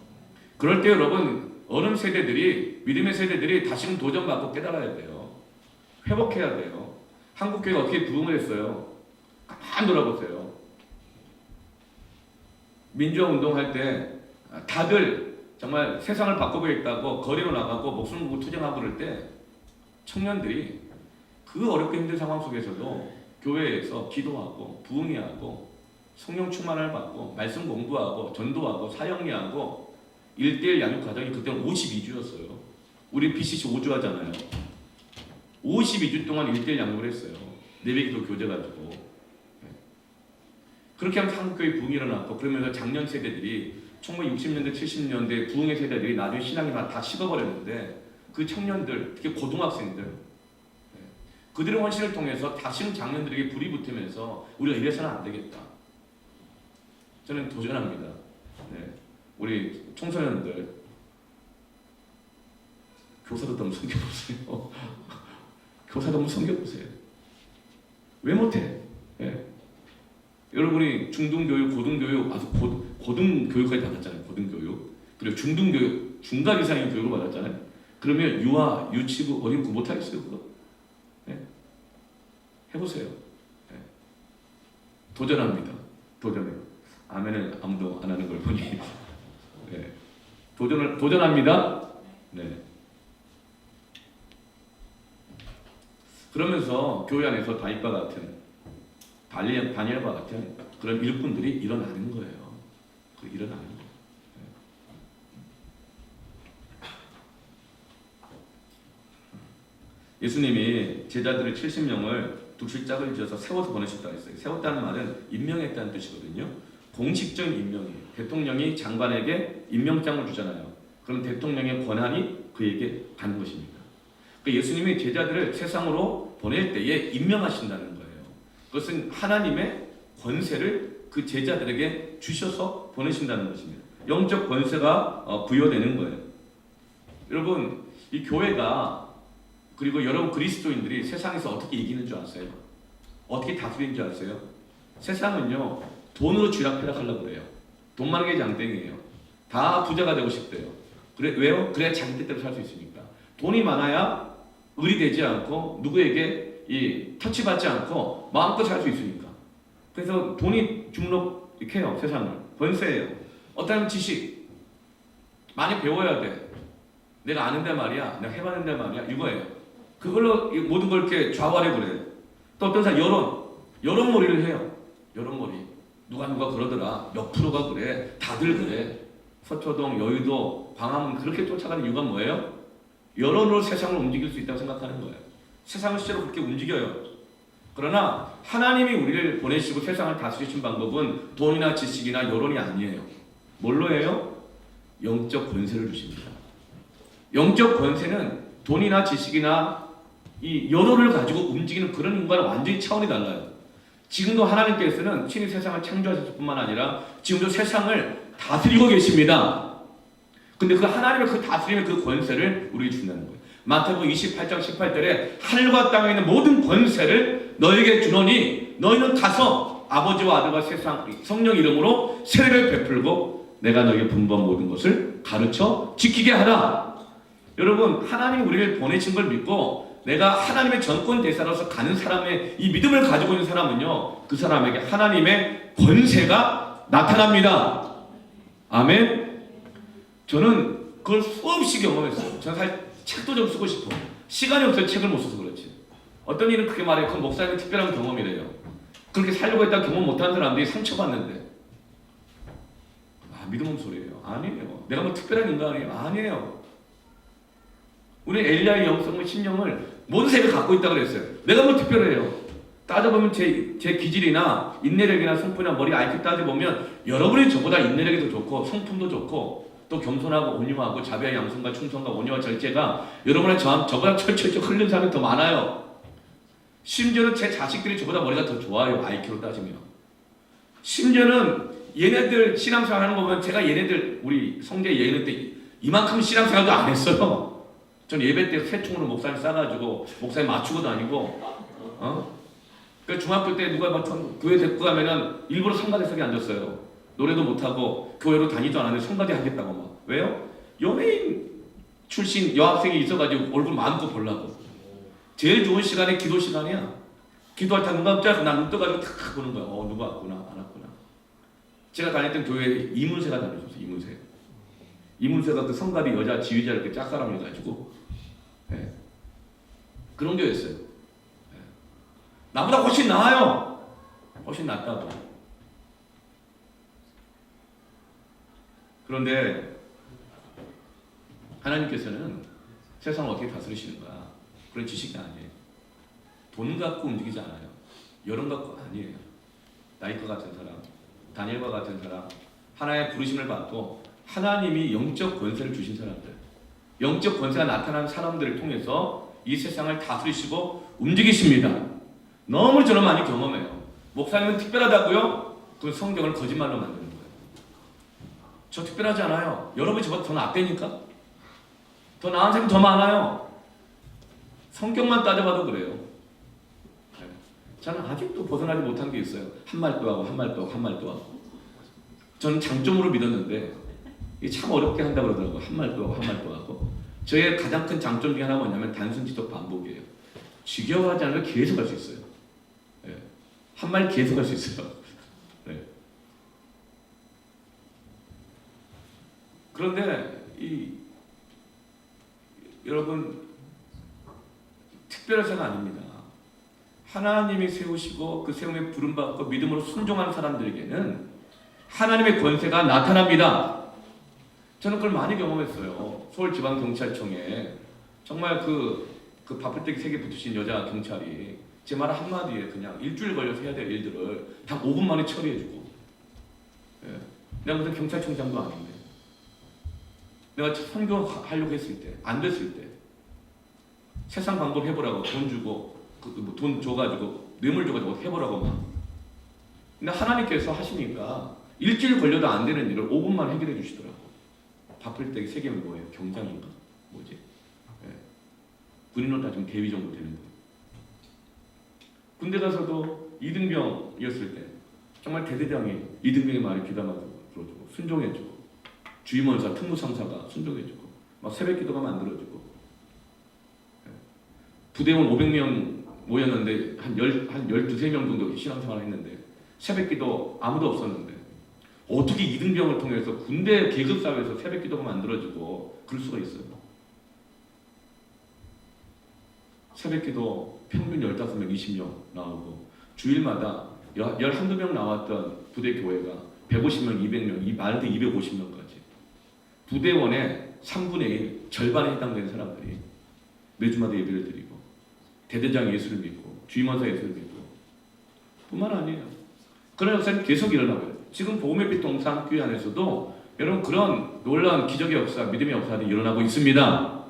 그럴 때 여러분 어른 세대들이 믿음의 세대들이 다시금 도전받고 깨달아야 돼요. 회복해야 돼요. 한국교회가 어떻게 부흥을 했어요? 가만 돌아보세요. 민주화운동할 때 다들 정말 세상을 바꿔보겠다고 거리로 나가고 목숨 걸고 투쟁하고 그럴 때 청년들이 그 어렵게 힘든 상황 속에서도 교회에서 기도하고 부흥회하고 성령 충만을 받고 말씀 공부하고 전도하고 사역리하고 1:1 양육 과정이 그때는 52주였어요. 우리 BCC 5주 하잖아요. 52주 동안 1:1 양육을 했어요. 내배기도 교제 가지고. 그렇게 하면 한국교회 부흥이 일어났고 그러면서 작년 세대들이 1960년대 70년대 부흥의 세대들이 나중에 신앙이 다 식어버렸는데 그 청년들 특히 고등학생들 그들의 헌신을 통해서 다시금 장년들에게 불이 붙으면서 우리가 이래서는 안 되겠다. 저는 도전합니다. 네. 우리 청소년들 교사도 한번 섬겨보세요. 교사도 한번 섬겨보세요. 왜 못해? 예. 여러분이 중등교육, 고등교육, 아주 고등교육까지 받았잖아요. 고등교육. 그리고 중등교육, 중간 이상의 교육을 받았잖아요. 그러면 유아, 유치부, 어린이집 못하겠어요, 그거? 예? 해보세요. 예. 도전합니다. 도전해요. 아멘을 아무도 안 하는 걸 보니. 예. 도전합니다. 네. 그러면서 교회 안에서 다윗과 같은 다니엘과 같은 그런 일꾼들이 일어나는 거예요. 일어나는 거예요. 예수님이 제자들을 70명을 독실짝을 지어서 세워서 보내셨다고 했어요. 세웠다는 말은 임명했다는 뜻이거든요. 공식적인 임명이에요. 대통령이 장관에게 임명장을 주잖아요. 그럼 대통령의 권한이 그에게 가는 것입니다. 예수님이 제자들을 세상으로 보낼 때에 임명하신다는 거예요. 그것은 하나님의 권세를 그 제자들에게 주셔서 보내신다는 것입니다. 영적 권세가 부여되는 거예요. 여러분, 이 교회가 그리고 여러분 그리스도인들이 세상에서 어떻게 이기는 줄 아세요? 어떻게 다스리는 줄 아세요? 세상은요, 돈으로 쥐락펴락하려고 그래요. 돈 많은 게 장땡이에요. 다 부자가 되고 싶대요. 왜요? 그래야 자기 뜻대로 살 수 있으니까. 돈이 많아야 의리되지 않고 누구에게 터치받지 않고 마음껏 살 수 있으니까. 그래서 돈이 주물럭해요. 세상을. 권세예요. 어떤 지식 많이 배워야 돼. 내가 아는데 말이야, 내가 해봤는데 말이야, 이거예요. 그걸로 모든 걸 이렇게 좌우하려고 그래요. 또 어떤 사람 여론몰이를 해요. 여론몰이. 누가 그러더라. 몇 프로가 그래. 다들 그래. 서초동, 여의도, 광화문 그렇게 쫓아가는 이유가 뭐예요? 여론으로 세상을 움직일 수 있다고 생각하는 거예요. 세상을 실제로 그렇게 움직여요. 그러나 하나님이 우리를 보내시고 세상을 다스리신 방법은 돈이나 지식이나 여론이 아니에요. 뭘로 해요? 영적 권세를 주십니다. 영적 권세는 돈이나 지식이나 이 여론을 가지고 움직이는 그런 인간은 완전히 차원이 달라요. 지금도 하나님께서는 친히 세상을 창조하셨을 뿐만 아니라 지금도 세상을 다스리고 계십니다. 근데 그 하나님의 그 다스림의 그 권세를 우리에게 준다는 거예요. 마태복음 28장 18절에 하늘과 땅에 있는 모든 권세를 너에게 주노니 너희는 가서 아버지와 아들과 세상 성령 이름으로 세례를 베풀고 내가 너에게 분부한 모든 것을 가르쳐 지키게 하라. 여러분, 하나님이 우리를 보내신 걸 믿고 내가 하나님의 전권 대사로서 가는 사람의 이 믿음을 가지고 있는 사람은요, 그 사람에게 하나님의 권세가 나타납니다. 아멘. 저는 그걸 수없이 경험했어요. 저는 사실 책도 좀 쓰고 싶어. 시간이 없어서 책을 못 써서 그렇지. 어떤 일은 그렇게 말해요. 그건 목사님의 특별한 경험이래요. 그렇게 살려고 했다 경험 못한 사람들이 상처받는데. 믿음 없는 소리예요. 아니에요. 내가 뭐 특별한 인간이에요. 아니에요. 우리 엘리야의 영성과 신령을 모세가 갖고 있다고 그랬어요. 내가 뭐 특별해요. 따져보면 제 기질이나 인내력이나 성품이나 머리 IQ 따져보면 여러분이 저보다 인내력이 더 좋고 성품도 좋고 또 겸손하고 온유하고 자비와 양성과 충성과 온유와 절제가 여러분의 저보다 철철철 흐르는 사람이 더 많아요. 심지어는 제 자식들이 저보다 머리가 더 좋아요. IQ로 따지면. 심지어는 얘네들 신앙생활 하는 거 보면 제가 얘네들 우리 성대 예능 때 이만큼 신앙생활도 안 했어요. 전 예배 때 새총으로 목사님 싸가지고 목사님 맞추고 다니고 그 중학교 때 누가 막 교회 데리고 가면은 일부러 성가대석에 앉았어요. 노래도 못하고 교회로 다니지도 않았는데 성가대 하겠다고 막. 왜요? 연예인 출신 여학생이 있어가지고 얼굴 마음껏 보려고. 제일 좋은 시간이 기도 시간이야. 기도할 때 누가 없자 난 눈 떠가지고 탁 보는 거야. 누가 왔구나 안 왔구나. 제가 다녔던 교회에 이문세가 다녔었어요. 이문세가 그 성가대 여자 지휘자 이렇게 짝사랑을 해가지고 그런 교회였어요. 나보다 훨씬 나아요. 훨씬 낫다고. 그런데 하나님께서는 세상을 어떻게 다스리시는가 그런 지식이 아니에요. 돈 갖고 움직이지 않아요. 여론 갖고 아니에요. 다윗과 같은 사람, 다니엘과 같은 사람, 하나의 부르심을 받고 하나님이 영적 권세를 주신 사람들, 영적 권세가 나타난 사람들을 통해서 이 세상을 다스리시고 움직이십니다. 너무 저는 많이 경험해요. 목사님은 특별하다고요? 그 성경을 거짓말로 만드는 거예요. 저 특별하지 않아요. 여러분이 저보다 더 낫다니까? 더 나은 사람이 더 많아요. 성경만 따져봐도 그래요. 저는 아직도 벗어나지 못한 게 있어요. 한 말도 하고 한 말도 하고 한 말도 하고. 저는 장점으로 믿었는데 이게 참 어렵게 한다고 그러더라고요. 한 말도 하고 한 말도 하고. 저의 가장 큰 장점 중에 하나가 뭐냐면 단순 지속 반복이에요. 지겨워하지 않으면 계속 할 수 있어요. 네. 한 말 계속 할 수 있어요. 네. 그런데 여러분 특별해서가 아닙니다. 하나님이 세우시고 그 세움에 부름받고 믿음으로 순종한 사람들에게는 하나님의 권세가 나타납니다. 저는 그걸 많이 경험했어요. 서울지방경찰청에 정말 그 바쁠때기 세게 붙으신 여자 경찰이 제 말 한마디에 그냥 일주일 걸려서 해야 될 일들을 단 5분 만에 처리해주고. 예. 내가 무슨 경찰청장도 아닌데 내가 선교하려고 했을 때 안 됐을 때 세상 방법 해보라고 돈 주고 돈 줘가지고 뇌물 줘가지고 해보라고 막. 근데 하나님께서 하시니까 일주일 걸려도 안 되는 일을 5분만 해결해 주시더라고. 바쁠 때 세계 뭐예요? 경장인가? 뭐지? 예. 군인으로 따지면 대위 정도 되는 거. 군대 가서도 이등병이었을 때 정말 대대장이 이등병의 말을 귀담아주고 들어주고 순종해주고 주임원사 특무상사가 순종해주고 막 새벽기도가 만들어주고. 예. 부대원 500명 모였는데 한 12명 정도 신앙생활을 했는데 새벽기도 아무도 없었는데 어떻게 이등병을 통해서 군대 계급사회에서 새벽기도가 만들어지고 그럴 수가 있어요. 새벽기도 평균 15명, 20명 나오고 주일마다 11~2명 나왔던 부대 교회가 150명, 200명, 많을 때 250명까지 부대원의 3분의 1, 절반에 해당되는 사람들이 매주마다 예배를 드리고 대대장 예수를 믿고 주임원사 예수를 믿고 뿐만 아니에요. 그런 역사는 계속 일어나고 있어요. 지금 복음의 빛 동산교회 안에서도 여러분 그런 놀라운 기적의 역사, 믿음의 역사들이 일어나고 있습니다.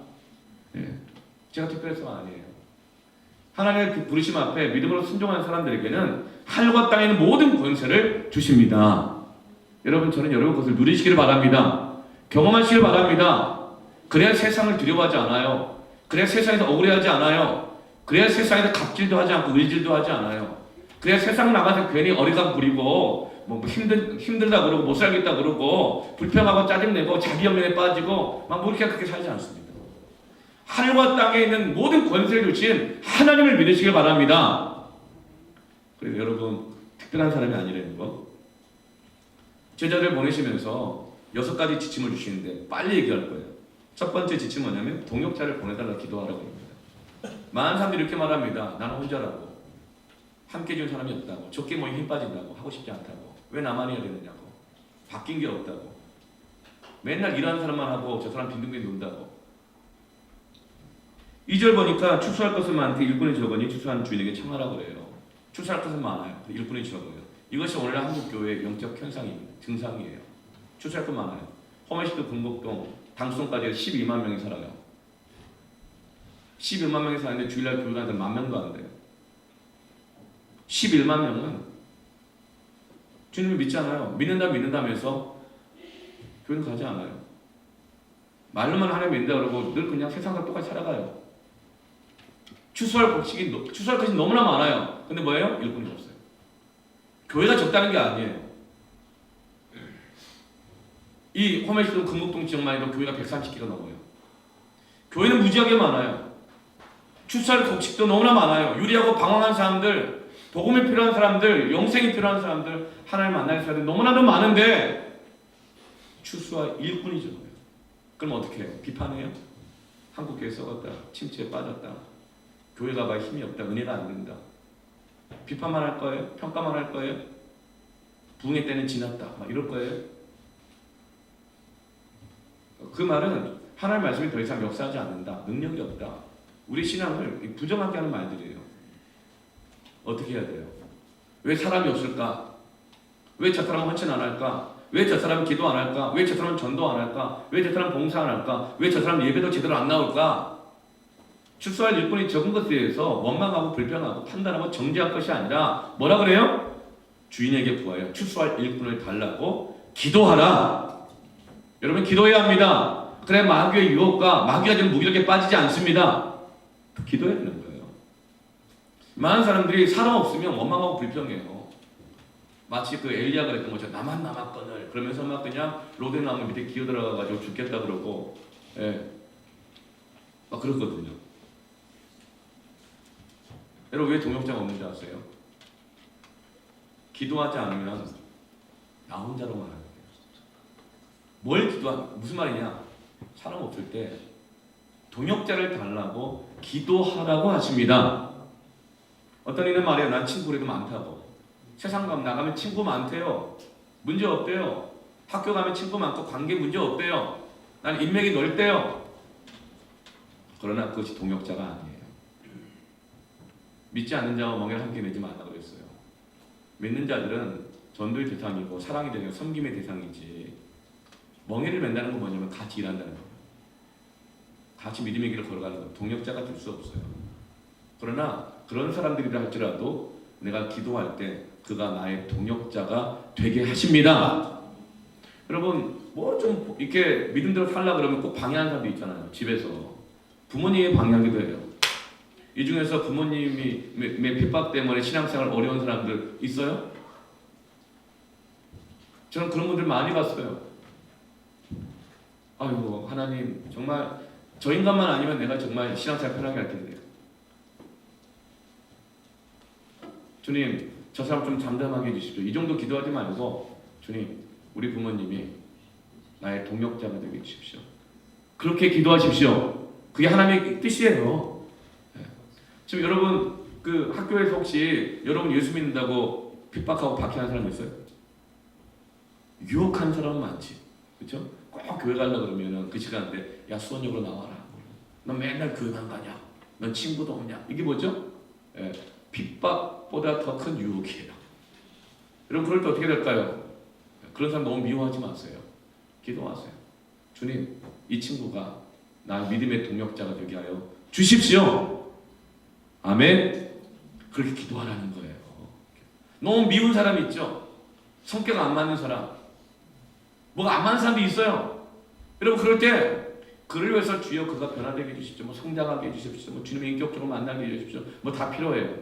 네. 제가 특별해서가 아니에요. 하나님의 부르심 앞에 믿음으로 순종하는 사람들에게는 하늘과 땅에 있는 모든 권세를 주십니다. 여러분 저는 여러분 그것을 누리시기를 바랍니다. 경험하시기를 바랍니다. 그래야 세상을 두려워하지 않아요. 그래야 세상에서 억울해하지 않아요. 그래야 세상에서 갑질도 하지 않고 의질도 하지 않아요. 그래야 세상 나가서 괜히 어리광 부리고 뭐 힘들다 그러고 못 살겠다 그러고 불평하고 짜증내고 자기 연민에 빠지고 막 뭐 이렇게 그렇게 살지 않습니다. 하늘과 땅에 있는 모든 권세를 주신 하나님을 믿으시길 바랍니다. 그래서 여러분 특별한 사람이 아니라는 거. 제자들 보내시면서 6가지 지침을 주시는데 빨리 얘기할 거예요. 첫 번째 지침은 뭐냐면 동역자를 보내달라 기도하라고 합니다. 많은 사람들이 이렇게 말합니다. 나는 혼자라고. 함께 해준 사람이 없다고. 적게 모이면 힘 빠진다고. 하고 싶지 않다고. 왜 나만 해야 되느냐고. 바뀐 게 없다고. 맨날 일하는 사람만 하고 저 사람 빈둥빈둥 논다고. 2절 보니까 추수할 것은 많되 일꾼이 적으니 추수한 주인에게 청하라고 그래요. 추수할 것은 많아요. 일꾼이 적어요. 이것이 오늘날 한국교회의 영적 현상입니다. 증상이에요. 추수할 것 많아요. 호메시도 금곡동 당수동까지 12만 명이 살아요. 11만 명이 사는데 주일날 교회 가는 사람 10,000명도 안 돼요. 11만 명은 주님을 믿지 않아요. 믿는다면서 교회는 가지 않아요. 말로만 하나님 믿는다 그러고 늘 그냥 세상과 똑같이 살아가요. 추수할 것이 너무나 많아요. 근데 뭐예요? 일꾼이 없어요. 교회가 적다는 게 아니에요. 이 호메시도 금곡동 지역만 해도 교회가 130개가 넘어요. 교회는 무지하게 많아요. 추수할 곡식도 너무나 많아요. 유리하고 방황한 사람들, 복음이 필요한 사람들, 영생이 필요한 사람들, 하나님 만날 사람들 너무나도 많은데 추수할 일꾼이 적어요. 그럼 어떻게 해요? 비판해요? 한국교회 썩었다, 침체에 빠졌다, 교회가 막 힘이 없다, 은혜가 안 된다. 비판만 할 거예요? 평가만 할 거예요? 부흥의 때는 지났다, 막 이럴 거예요? 그 말은 하나님 말씀이 더 이상 역사하지 않는다, 능력이 없다. 우리 신앙을 부정하게 하는 말들이에요. 어떻게 해야 돼요? 왜 사람이 없을까? 왜 저 사람은 헌신 안 할까? 왜 저 사람은 기도 안 할까? 왜 저 사람은 전도 안 할까? 왜 저 사람은 봉사 안 할까? 왜 저 사람은 예배도 제대로 안 나올까? 추수할 일꾼이 적은 것에 대해서 원망하고 불평하고 판단하고 정죄할 것이 아니라 뭐라 그래요? 주인에게 구하여 추수할 일꾼을 달라고 기도하라. 여러분 기도해야 합니다. 그래 마귀의 유혹과 마귀가 주는 무기력에 빠지지 않습니다. 기도해야 되는 거예요. 많은 사람들이 사람 없으면 원망하고 불평해요. 마치 그 엘리야가 그랬던 것처럼 나만 남았거늘 그러면서 막 그냥 로데나무 밑에 기어 들어가가지고 죽겠다 그러고, 예, 막 그렇거든요. 여러분 왜 동역자가 없는지 아세요? 기도하지 않으면 나 혼자로만 하는 거예요. 뭘 무슨 말이냐? 사람 없을 때 동역자를 달라고 기도하라고 하십니다. 어떤 이는 말이에요. 난 친구 그래도 많다고. 세상 나가면 친구 많대요. 문제 없대요. 학교 가면 친구 많고 관계 문제 없대요. 난 인맥이 넓대요. 그러나 그것이 동역자가 아니에요. 믿지 않는 자와 멍에를 함께 매지 말라고 그랬어요. 믿는 자들은 전도의 대상이고 사랑이 되는 섬김의 대상이지, 멍에를 맨다는 건 뭐냐면 같이 일한다는 거예요. 같이 믿음의 길을 걸어가는 거예요. 동역자가 될 수 없어요. 그러나 그런 사람들이라 할지라도 내가 기도할 때 그가 나의 동역자가 되게 하십니다. 여러분 뭐 좀 이렇게 믿음대로 살라 그러면 꼭 방해하는 사람도 있잖아요. 집에서 부모님이 방해하기도 해요. 이 중에서 부모님의 핍박 때문에 신앙생활 어려운 사람들 있어요? 저는 그런 분들 많이 봤어요. 아이고 하나님 정말 저 인간만 아니면 내가 정말 신앙생활 편하게 할 텐데, 주님 저 사람 좀 잠잠하게 해주십시오. 이 정도 기도하지 말고 주님 우리 부모님이 나의 동역자가 되게 해주십시오. 그렇게 기도하십시오. 그게 하나님의 뜻이에요. 지금 여러분 그 학교에서 혹시 여러분 예수 믿는다고 핍박하고 박해하는 사람 있어요? 유혹하는 사람은 많지, 그렇죠? 꼭 교회 가려고 그러면은 그 시간대 야 수원역으로 나와라. 넌 맨날 교회만 가냐? 넌 친구도 없냐? 이게 뭐죠? 예, 핍박보다 더 큰 유혹이에요. 여러분 그럴 때 어떻게 될까요? 그런 사람 너무 미워하지 마세요. 기도하세요. 주님 이 친구가 나 믿음의 동역자가 되게 하여 주십시오. 아멘. 그렇게 기도하라는 거예요. 너무 미운 사람 있죠? 성격 안 맞는 사람, 뭐가 안 맞는 사람도 있어요. 여러분 그럴 때 그를 위해서 주여 그가 변화되게 해주십시오. 뭐 성장하게 해주십시오. 뭐 주님의 인격적으로 만나게 해주십시오. 뭐 다 필요해요.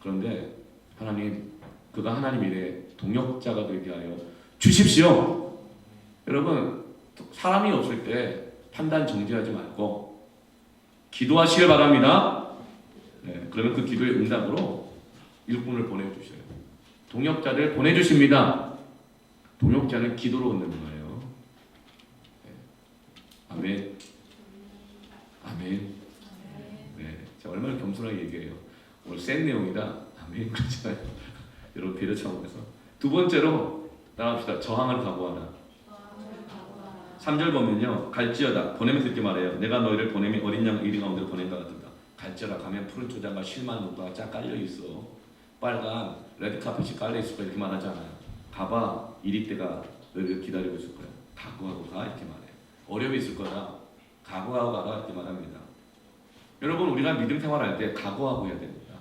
그런데 하나님 그가 하나님 일에 동역자가 되게 하여 주십시오. 여러분 사람이 없을 때 판단 정지하지 말고 기도하시길 바랍니다. 네, 그러면 그 기도의 응답으로 일꾼을 보내주셔요. 동역자들 보내주십니다. 동역자는 기도로 얻는 거예요. 네. 아멘. 아멘. 네, 제가 얼마나 겸손하게 얘기해요. 오늘 센 내용이다. 아멘 그렇잖아요. 여러분 배려 차원에서. 두 번째로 따라합시다. 저항을 각오하라. 3절 보면요. 갈지어다. 보내면서 이렇게 말해요. 내가 너희를 보내면 어린 양 이리 가운데 보낸다 같다. 갈지어다. 가면 푸른 초장과 실만 녹과가 쫙 깔려있어. 빨간 레드카펫이 깔려있을 거야. 이렇게 말하잖아요. 가봐. 이리때가 너희를 기다리고 있을 거야. 각오하고 가. 이렇게 말해요. 어려움이 있을 거다. 각오하고 가라. 이렇게 말합니다. 여러분 우리가 믿음 생활할 때 각오하고 해야 됩니다.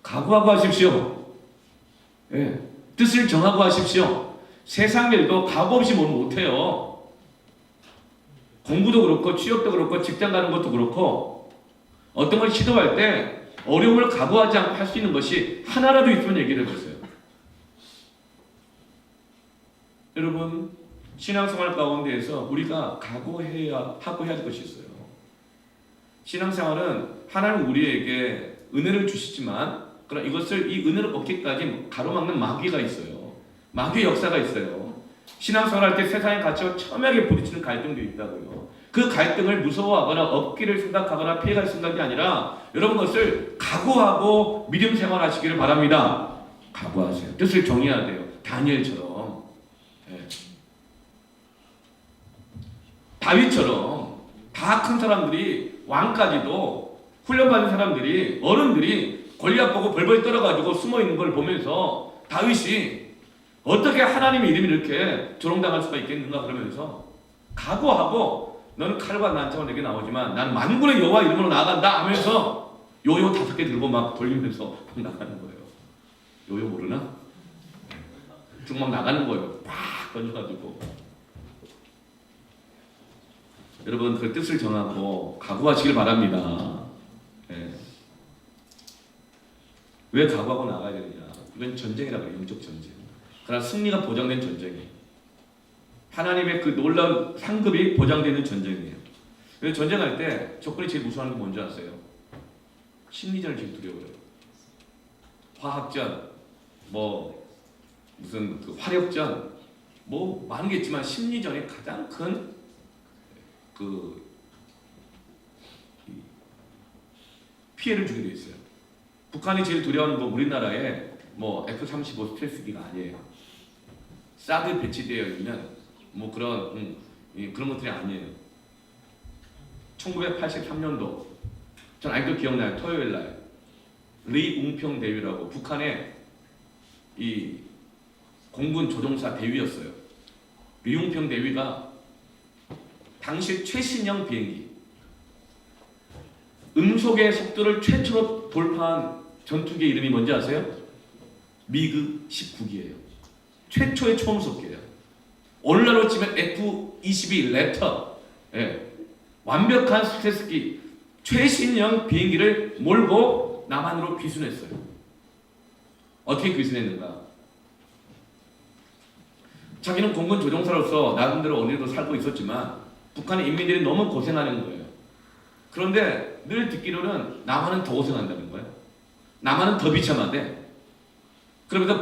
각오하고 하십시오. 예, 뜻을 정하고 하십시오. 세상 일도 각오 없이 못해요. 공부도 그렇고 취업도 그렇고 직장 가는 것도 그렇고 어떤 걸 시도할 때 어려움을 각오하지 않고 할 수 있는 것이 하나라도 있으면 얘기를 해보세요. 여러분 신앙생활 가운데에서 우리가 각오해야 할 것이 있어요. 신앙생활은 하나님 우리에게 은혜를 주시지만 그러나 이것을 이 은혜를 얻기까지 가로막는 마귀가 있어요. 마귀의 역사가 있어요. 신앙생활 할 때 세상의 가치와 첨예하게 부딪히는 갈등도 있다고요. 그 갈등을 무서워하거나 얻기를 생각하거나 피해갈 생각이 아니라 여러분 것을 각오하고 믿음 생활하시기를 바랍니다. 각오하세요. 뜻을 정해야 돼요. 다니엘처럼, 다윗처럼 다 큰 사람들이, 왕까지도 훈련받은 사람들이, 어른들이 골리앗 보고 벌벌 떨어가지고 숨어있는 걸 보면서 다윗이 어떻게 하나님의 이름이 이렇게 조롱당할 수가 있겠는가 그러면서 각오하고 너는 칼과 난장은 내게 나오지만 난 만군의 여호와 이름으로 나아간다 하면서 요요 5개 들고 막 돌리면서 나가는 거예요. 요요 모르나? 지금 막 나가는 거예요. 팍 던져가지고. 여러분 그 뜻을 정하고 각오하시길 바랍니다. 네. 왜 각오하고 나가야 되느냐? 이건 전쟁이라고 해요. 영적 전쟁. 그러나 승리가 보장된 전쟁이에요. 하나님의 그 놀라운 상급이 보장되는 전쟁이에요. 그래서 전쟁할 때 적군이 제일 무서워하는 게 뭔지 아세요? 심리전을 제일 두려워해요. 화학전, 뭐 무슨 그 화력전, 뭐 많은 게 있지만 심리전이 가장 큰 그 피해를 주게 돼 있어요. 북한이 제일 두려워하는 건 우리나라에 뭐 F-35 스텔스기가 아니에요. 사드 배치되어 있는 뭐 그런 것들이 아니에요. 1983년도 전 아직도 기억나요. 토요일 날 리웅평 대위라고 북한의 이 공군 조종사 대위였어요. 리웅평 대위가 당시 최신형 비행기 음속의 속도를 최초로 돌파한 전투기의 이름이 뭔지 아세요? 미그 19기예요. 최초의 초음속기예요. 오늘날로 치면 F-22 랩터, 예, 완벽한 스텔스기 최신형 비행기를 몰고 남한으로 귀순했어요. 어떻게 귀순했는가? 자기는 공군 조종사로서 나름대로 어디도 살고 있었지만 북한의 인민들이 너무 고생하는 거예요. 그런데 늘 듣기로는 남한은 더 고생한다는 거예요. 남한은 더 비참하대. 그러면서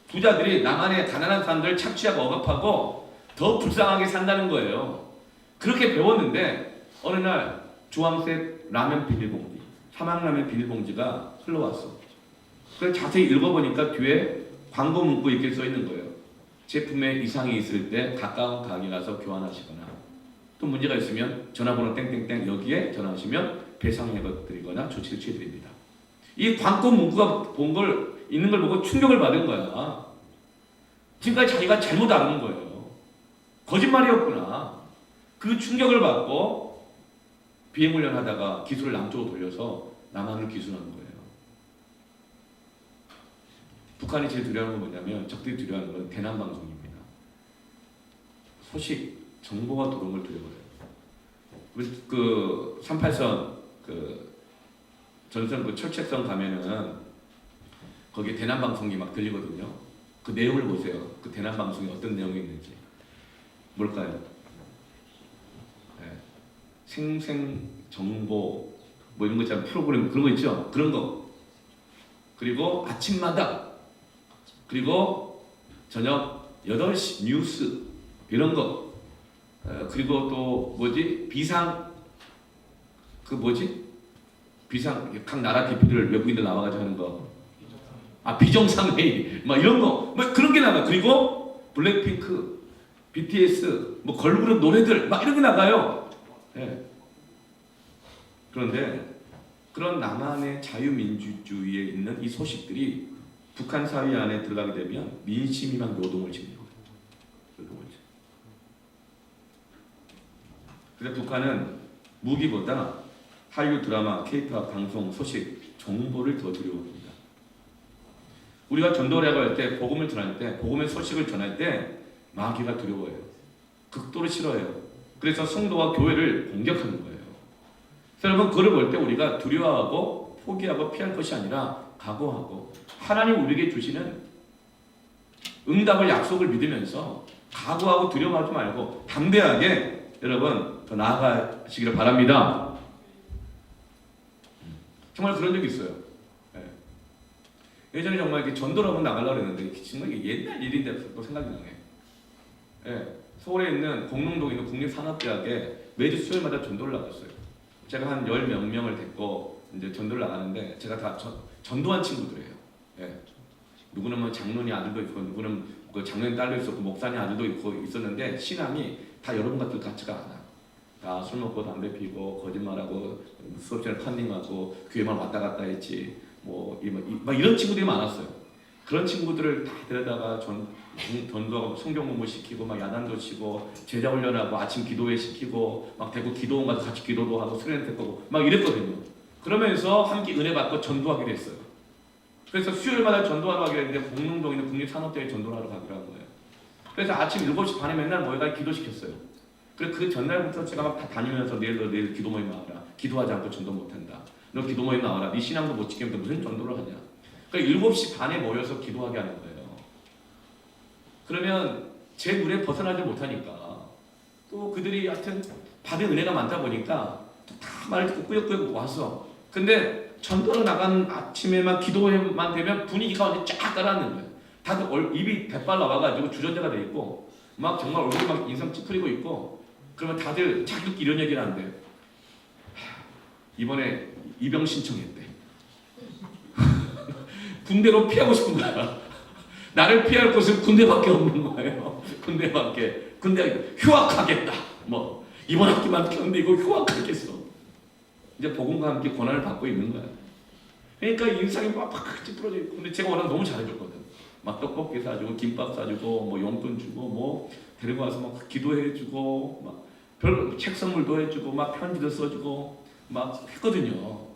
부자들이 남한의 가난한 사람들을 착취하고 억압하고 더 불쌍하게 산다는 거예요. 그렇게 배웠는데 어느 날 주황색 라면 비닐봉지, 삼양라면 비닐봉지가 흘러왔어. 그래서 자세히 읽어보니까 뒤에 광고 문구 이렇게 써 있는 거예요. 제품에 이상이 있을 때 가까운 가게 가서 교환하시거나 또 문제가 있으면 전화번호 땡땡땡 여기에 전화하시면 배상해드리거나 조치를 취해드립니다. 이 광고 문구가 있는 걸 보고 충격을 받은 거야. 지금까지 자기가 잘못 알은 거예요. 거짓말이었구나. 그 충격을 받고 비행훈련 하다가 기술을 남쪽으로 돌려서 남한을 기술한 거예요. 북한이 제일 두려워하는 건 뭐냐면 적들이 두려워하는 건 대남방송입니다. 소식, 정보가 들어온 걸 두려워해요. 그 38선 그 전선 그 철책선 가면은 거기에 대남방송이 막 들리거든요. 그 내용을 보세요. 그 대남방송이 어떤 내용이 있는지. 뭘까요? 네. 생생정보 뭐 이런 거 있잖아요. 프로그램 그런 거 있죠. 그런 거. 그리고 아침마다 그리고 저녁 8시 뉴스 이런 거 그리고 또 비상 각 나라 대표들 외국인들 나와가지고 하는 거 비정상회의 막 이런 거 막 그런 게 나가. 그리고 블랙핑크 BTS 뭐 걸그룹 노래들 막 이런 게 나가요. 네. 그런데 그런 남한의 자유민주주의에 있는 이 소식들이 북한 사회 안에 들어가게 되면 민심이 막 요동을 지는 거예요. 그래서 북한은 무기보다 한류 드라마, K-팝 방송, 소식, 정보를 더 두려워합니다. 우리가 전도라고 할 때, 복음을 전할 때, 복음의 소식을 전할 때 마귀가 두려워해요. 극도로 싫어해요. 그래서 성도와 교회를 공격하는 거예요. 그래서 여러분 그걸 볼 때 우리가 두려워하고 포기하고 피할 것이 아니라 각오하고 하나님 우리에게 주시는 응답을 약속을 믿으면서 각오하고 두려워하지 말고 담대하게 여러분 더 나아가시기를 바랍니다. 정말 그런 적이 있어요. 예전에 정말 이렇게 전도를 한번 나가려고 했는데 정말 이게 옛날 일인데 또 생각이 나네. 서울에 있는 공릉동에 있는 국립산업대학에 매주 수요일마다 전도를 나갔어요. 제가 한 10몇 명을 데리고 이제 전도를 나가는데 제가 다 전도한 친구들이에요. 누구는 뭐 장로님 아들도 있고 누구는 그 장로님 딸도 있었고 목사님 아들도 있고 있었는데 신앙이 다 여러분 같은 같지가 않아. 다 술 먹고 담배 피고 거짓말하고 수업 시간에 컨닝하고 교회만 왔다 갔다 했지 막 이런 친구들이 많았어요. 그런 친구들을 다 데려다가 전도하고 성경 공부 시키고 막 야단도 치고 제자 훈련하고 아침 기도회 시키고 막 대구 기도원 가서 같이 기도도 하고 수련회 거고 막 이랬거든요. 그러면서 함께 은혜 받고 전도하기로 했어요. 그래서 수요일마다 전도하러 가기로 했는데 공릉동에 있는 국립산업대에 전도를 하러 가기로 한 거예요. 그래서 아침 7시 반에 맨날 모여가 기도시켰어요. 그래서 그 전날부터 제가 막 다 다니면서 내일 기도 모임 하라. 기도하지 않고 전도 못한다. 너 기도 모임 나와라. 네 신앙도 못 지키면서 무슨 전도를 하냐. 그러니까 7시 반에 모여서 기도하게 하는 거예요. 그러면 제 눈에 벗어나지 못하니까 또 그들이 하여튼 받은 은혜가 많다 보니까 다 말을 듣고 꾸역꾸역 와서 근데 전도로 나간 아침에만 기도만 되면 분위기가 완전 쫙 깔아앉는 거예요. 다들 입이 대빨 나와가지고 주전자가 돼 있고 막 정말 얼굴이 막 인상 찌푸리고 있고 그러면 다들 자기들끼리 이런 얘기를 하는데 이번에 입영 신청했대. 군대로 피하고 싶은 거야. 나를 피할 곳은 군대밖에 없는 거예요. 군대밖에. 군대 휴학하겠다. 뭐 이번 학기만 견디고 휴학하겠어. 이제 복음과 함께 고난을 받고 있는 거야. 그러니까 인상이 막 찌푸러져 있고 근데 제가 워낙 너무 잘해줬거든. 막 떡볶이 사주고 김밥 사주고 뭐 용돈 주고 뭐 데리고 와서 막 기도해주고 막 별 책 선물도 해주고 막 편지도 써주고 막 했거든요.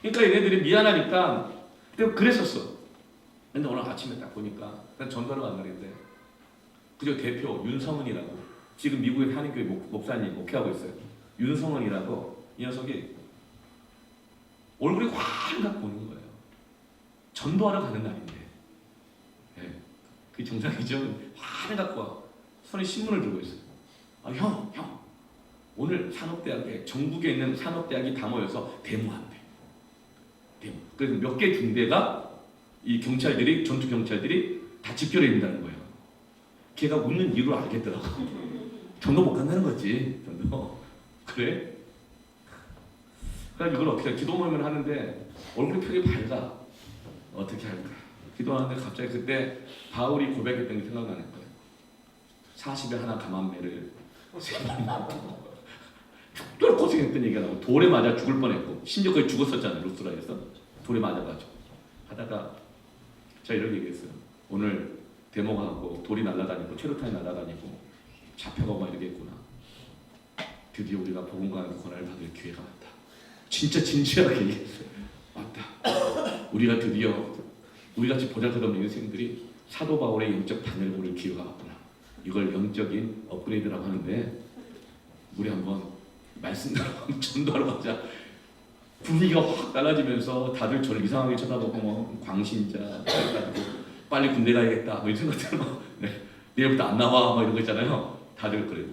그러니까 얘네들이 미안하니까 그랬었어. 근데 오늘 아침에 딱 보니까 난 전도를 만나는데 그저 대표 윤성은이라고 지금 미국의 한인교회 목사님 목회하고 있어요. 윤성은이라고 이 녀석이 얼굴이 확 보는 거예요. 전도하러 가는 날인데 네. 그 정상이죠. 확 갖고 와. 손에 신문을 들고 있어요. 아, 형 오늘 산업대학에 전국에 있는 산업대학이 다 모여서 데모한대. 데모. 그래서 몇 개 중대가 이 경찰들이 전투 경찰들이 다 집결해 있다는 거예요. 걔가 웃는 이유를 알겠더라고. 전도 못 간다는 거지. 전도. 그래? 그래서 이걸 어떻게 해? 기도 모임을 하는데 얼굴이 표정이 밝아. 어떻게 할까? 기도하는데 갑자기 그때 바울이 고백했던 게 생각나는 거예요. 40에 하나 감한매를 세 번 맞고 죽도록 고생했던 얘기가 나고 돌에 맞아 죽을 뻔했고 심지어 거의 죽었었잖아요. 루스라에서 돌에 맞아가지고 하다가 제가 이런 얘기했어요. 오늘 데모가 하고 돌이 날아다니고 최루탄이 날아다니고 잡혀가고 막 이러겠구나. 드디어 우리가 복음과 고난을 받을 기회가 왔다. 진짜 진지하게 얘기했어요. 맞다. 우리가 드디어 우리같이 보잘것없는 인생들이 사도 바울의 영적 단을 보는 기회가 왔구나. 이걸 영적인 업그레이드라고 하는데 우리 한번 말씀대로 전도하러 가자. 분위기가 확 달라지면서 다들 저를 이상하게 쳐다보고 뭐 광신자 빨리 군대 가야겠다 뭐 이런 생각들 막 네. 내일부터 안 나와 뭐 이런 거 있잖아요. 다들 그래요.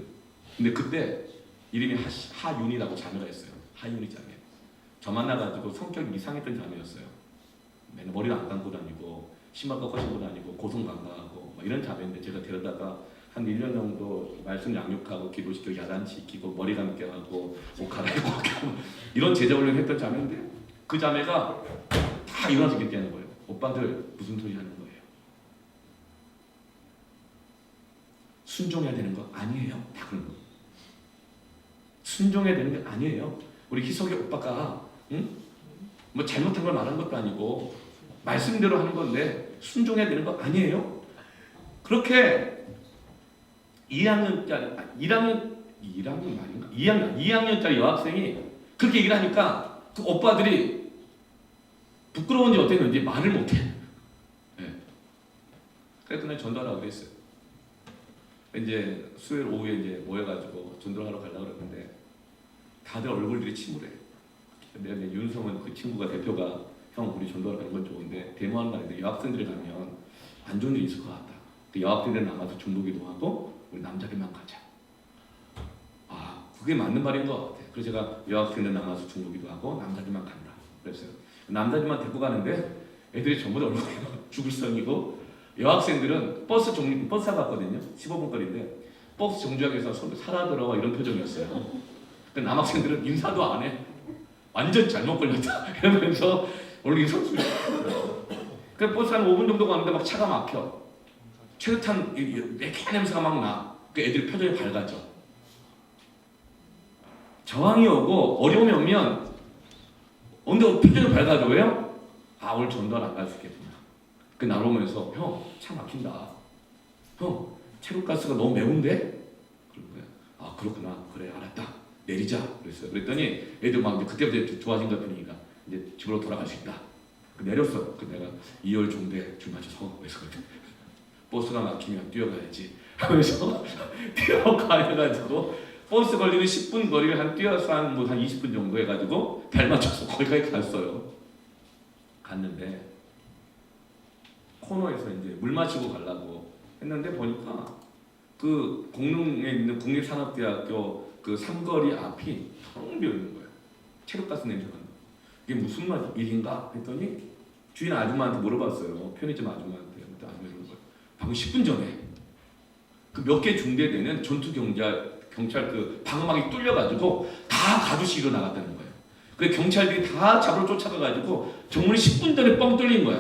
근데 그때 이름이 하윤이라고 자매가 있어요. 하윤이 자매. 저 만나가지고 성격이 이상했던 자매였어요. 맨날 머리를 안 감고 다니고 신발 꺾어 신고 다니고 고성방가하고 이런 자매인데 제가 데려다가 한 1년 정도 말씀 양육하고 기도시키고 야단치 시키고 머리 감게 하고 옷 갈아입고 이런 제자 훈련을 했던 자매인데 그 자매가 다 일어나서 얘기하는 거예요. 오빠들 무슨 소리 하는 거예요? 순종해야 되는 거 아니에요? 다 그런 거. 순종해야 되는 게 아니에요. 우리 희석이 오빠가 응? 뭐 잘못한 걸 말한 것도 아니고 말씀대로 하는 건데 순종해야 되는 거 아니에요? 그렇게 2학년짜리 여학생이 그렇게 얘기를 하니까 그 오빠들이 부끄러운지 어땠는지 말을 못해. 네. 그래서 난 전도하라고 그랬어요. 이제 수요일 오후에 이제 모여가지고 전도하러 가려고 그랬는데 다들 얼굴들이 침울해. 내가 윤성은 그 친구가 대표가 형 우리 전도하러 가는 건 좋은데 데모하는 날인데 여학생들이 가면 안 좋은 일이 있을 것 같다. 그 여학생들 남아서 중보기도 하고 우리 남자들만 가자. 아 그게 맞는 말인 것 같아. 그래서 제가 여학생들 남아서 중보기도 하고 남자들만 간다. 그랬어요. 남자들만 데리고 가는데 애들이 전부 다 얼굴이 죽을 성이고 여학생들은 버스 사갔거든요. 15분 거리인데 버스 정류장에서 살아 들어와 이런 표정이었어요. 남학생들은 인사도 안 해. 완전 잘못 걸렸다 이러면서 얼굴이 성수해. 그 버스 한 5분 정도 가는데 막 차가 막혀. 최루탄 매캐한 냄새가 막 나. 그 애들 표정이 밝아져. 저항이 오고 어려움이 오면 근데 표정이 밝아져. 왜요? 아 오늘 전도를 안 갈 수 있겠구나. 그 나오면서 형 차 막힌다. 형 체류가스가 너무 매운데? 그런 거야. 아 그렇구나. 그래 알았다. 내리자. 그랬어요. 그랬더니 애들 막 이제 그때부터 좋아진 것 분위기가 이제 집으로 돌아갈 수 있다. 내렸어. 그 내가 2월 중대 줄 맞춰서 그래서 버스가 막히면 뛰어가야지 하면서 뛰어가가지고 버스 걸리는 10분 거리를 한 뛰어서 한 20분 정도 해가지고 발 맞춰서 거기까지 갔어요. 갔는데 코너에서 이제 물 마시고 가려고 했는데 보니까 그 공릉에 있는 국립산업대학교 그 삼거리 앞이 텅 비어 있는 거예요. 체육가스 냄새가 나. 이게 무슨 일인가 했더니 주인 아줌마한테 물어봤어요. 편의점 아줌마한테. 그때 아줌마 이러는 거예요. 방금 10분 전에 그 몇 개 중대되는 전투 경찰 그 방어막이 뚫려가지고 다 가두시기로 나갔다는 거예요. 그 경찰들이 다 잡으러 쫓아가가지고 정문이 10분 전에 뻥 뚫린 거야.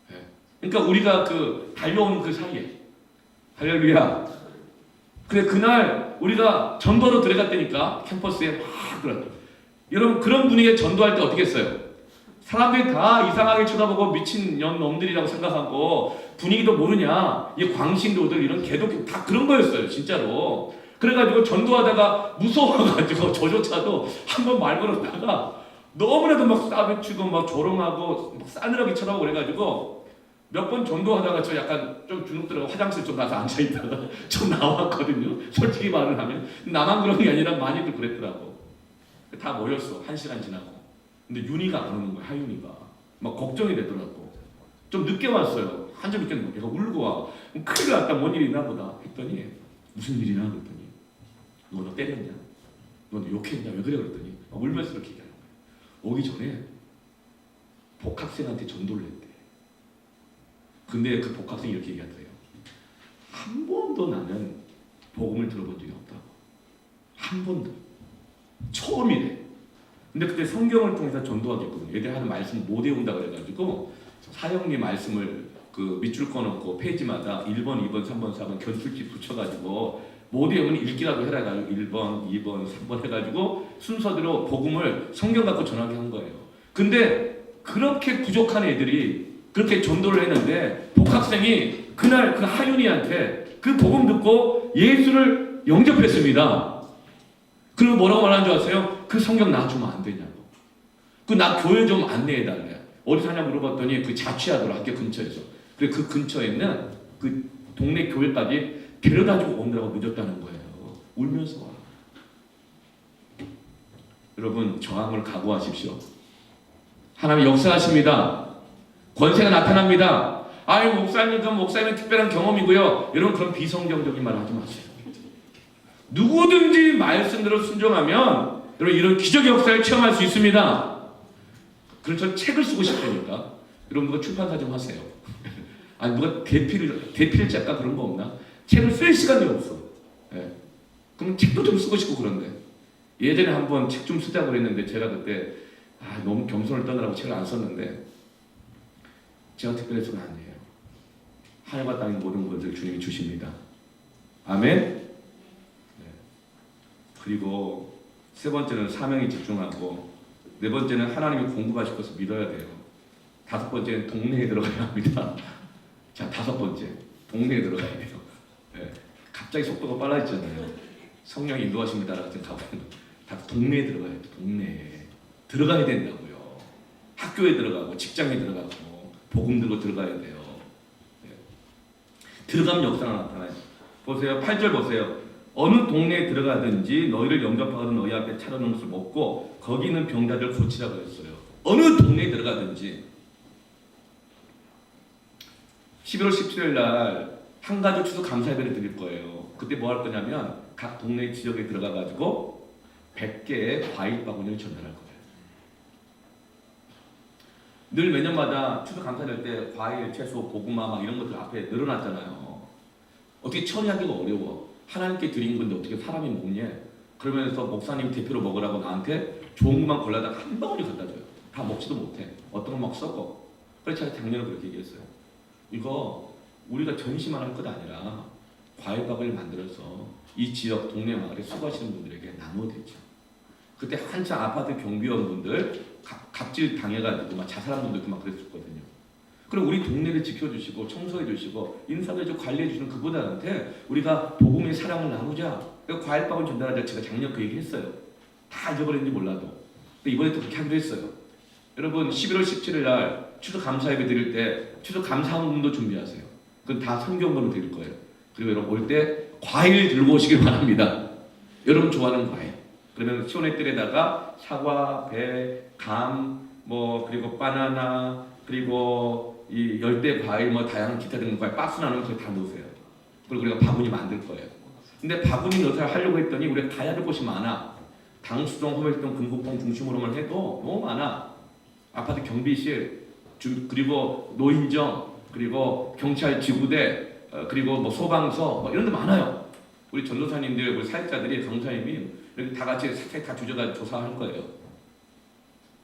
네. 그러니까 우리가 그 달려오는 그 사이에 할렐루야. 그래 그날 우리가 전도로 들어갔다니까 캠퍼스에 막 들어갔다. 여러분 그런 분위기에 전도할 때 어떻게 했어요? 사람들이 다 이상하게 쳐다보고 미친 놈들이라고 생각하고 분위기도 모르냐 이 광신도들 이런 개독 다 그런 거였어요 진짜로. 그래가지고 전도하다가 무서워가지고 저조차도 한번 말 걸었다가 너무나도 막 싸비치고 막 조롱하고 막 싸늘하게 쳐다보고 그래가지고 몇 번 전도하다가 저 약간 좀 주눅 들어가 화장실 좀 나서 앉아있다가 좀 나왔거든요. 솔직히 말을 하면 나만 그런 게 아니라 많이들 그랬더라고. 다 모였어. 1시간 지나고. 근데 윤희가 안 오는 거야. 하윤이가 막 걱정이 되더라고. 좀 늦게 왔어요. 한참 늦게 왔는데 얘가 울고 와. 큰일 났다. 뭔 일이 있나 보다 했더니 무슨 일이나 그랬더니 너 때렸냐? 너 욕했냐? 왜 그래? 그랬더니 울면서 이렇게 얘기하는 거야. 오기 전에 복학생한테 전도를 했대. 근데 그 복학생이 이렇게 얘기하더래요. 한 번도 나는 복음을 들어본 적이 없다고. 한 번도. 처음이래. 근데 그때 성경을 통해서 전도하겠거든요. 얘들 하는 말씀 못 외운다 그래가지고 사형리 말씀을 그 밑줄 꺼놓고 페이지마다 1번, 2번, 3번, 4번 견술집 붙여가지고 못 외우면 읽기라도 해라 가지고 1번, 2번, 3번 해가지고 순서대로 복음을 성경 갖고 전하게 한 거예요. 근데 그렇게 부족한 애들이 그렇게 전도를 했는데 복학생이 그날 그 하윤이한테 그 복음 듣고 예수를 영접했습니다. 그리고 뭐라고 말하는 줄 아세요? 그 성경 나 주면 안 되냐고. 그 나 교회 좀 안내해달래. 어디서 하냐 물어봤더니 그 자취하더라 학교 근처에서. 그래 그 근처에 있는 그 동네 교회까지 데려다주고 오느라고 늦었다는 거예요. 울면서 와. 여러분 저항을 각오하십시오. 하나님 역사하십니다. 권세가 나타납니다. 아이 목사님 그럼 목사님의 특별한 경험이고요. 여러분 그런 비성경적인 말 하지 마세요. 누구든지 말씀대로 순종하면 여러분 이런 기적의 역사를 체험할 수 있습니다. 그래서 책을 쓰고 싶으니까 여러분 누가 출판사 좀 하세요. 아니 누가 대필 작가 그런 거 없나? 책을 쓸 시간이 없어. 네. 그럼 책도 좀 쓰고 싶고 그런데 예전에 한번 책 좀 쓰자고 그랬는데 제가 그때 너무 겸손을 떠나라고 책을 안 썼는데 제가 특별해서는 아니에요. 하늘과 땅의 모든 것을 주님이 주십니다. 아멘. 네. 그리고 세 번째는 사명에 집중하고 네 번째는 하나님이 공급하실 것을 믿어야 돼요. 다섯 번째는 동네에 들어가야 합니다. 자, 다섯 번째 동네에 들어가야 돼요. 네. 갑자기 속도가 빨라지잖아요. 성령이 인도하십니다. 같은 가보면 다 동네에 들어가야 돼요. 동네에 들어가야 된다고요. 학교에 들어가고 직장에 들어가고 복음 들고 들어가야 돼요. 네. 들어가면 역사가 나타나요. 보세요. 8절 보세요. 어느 동네에 들어가든지 너희를 영접하거든 너희 앞에 차려놓은 것을 먹고 거기 있는 병자들 고치라 그랬어요. 어느 동네에 들어가든지 11월 17일 날 한가족 추수 감사예배를 드릴 거예요. 그때 뭐 할 거냐면 각 동네 지역에 들어가가지고 100개의 과일 바구니를 전달할 거예요. 늘 매년마다 추수 감사될 때 과일, 채소, 고구마 막 이런 것들 앞에 늘어났잖아요. 어떻게 처리하기가 어려워. 하나님께 드린 건데 어떻게 사람이 먹냐. 그러면서 목사님 대표로 먹으라고 나한테 좋은 것만 골라다가 한 방울이 갖다 줘요. 다 먹지도 못해. 어떤 건 막 썩어. 그래서 제가 작년에 그렇게 얘기했어요. 이거 우리가 전시만 할 것 아니라 과일밥을 만들어서 이 지역 동네 마을에 수고하시는 분들에게 나눠드리죠. 그때 한참 아파트 경비원분들 갑질 당해가지고 막 자살한 분들도 막 그랬었거든요. 그럼 우리 동네를 지켜주시고 청소해주시고 인사해주고 관리해주시는 그분들한테 우리가 복음의 사랑을 나누자. 과일밥을 전달하자. 제가 작년 그 얘기 했어요. 다 잊어버렸는지 몰라도. 근데 이번에 또 그렇게 하기로 했어요. 여러분 11월 17일 날 추수 감사예배 드릴 때 추수 감사헌금도 준비하세요. 그건 다 성경으로 드릴 거예요. 그리고 여러분 올 때 과일 들고 오시길 바랍니다. 여러분 좋아하는 과일. 그러면 시원의 뜰에다가 사과, 배, 감, 뭐 그리고 바나나, 그리고 이 열대 과일, 뭐 다양한 기타 등등 과일 박스 나는 거 다 넣으세요. 그리고 우리가 바구니 만들 거예요. 근데 바구니 넣어서 하려고 했더니 우리가 가야 될 곳이 많아. 당수동, 호밀동, 금곡동 중심으로만 해도 너무 많아. 아파트 경비실, 그리고 노인정, 그리고 경찰 지구대, 그리고 뭐 소방서, 뭐 이런 데 많아요. 우리 전도사님들, 우리 사역자들이, 강사님이 이렇게 다 같이 싹 다 주저가 조사할 거예요.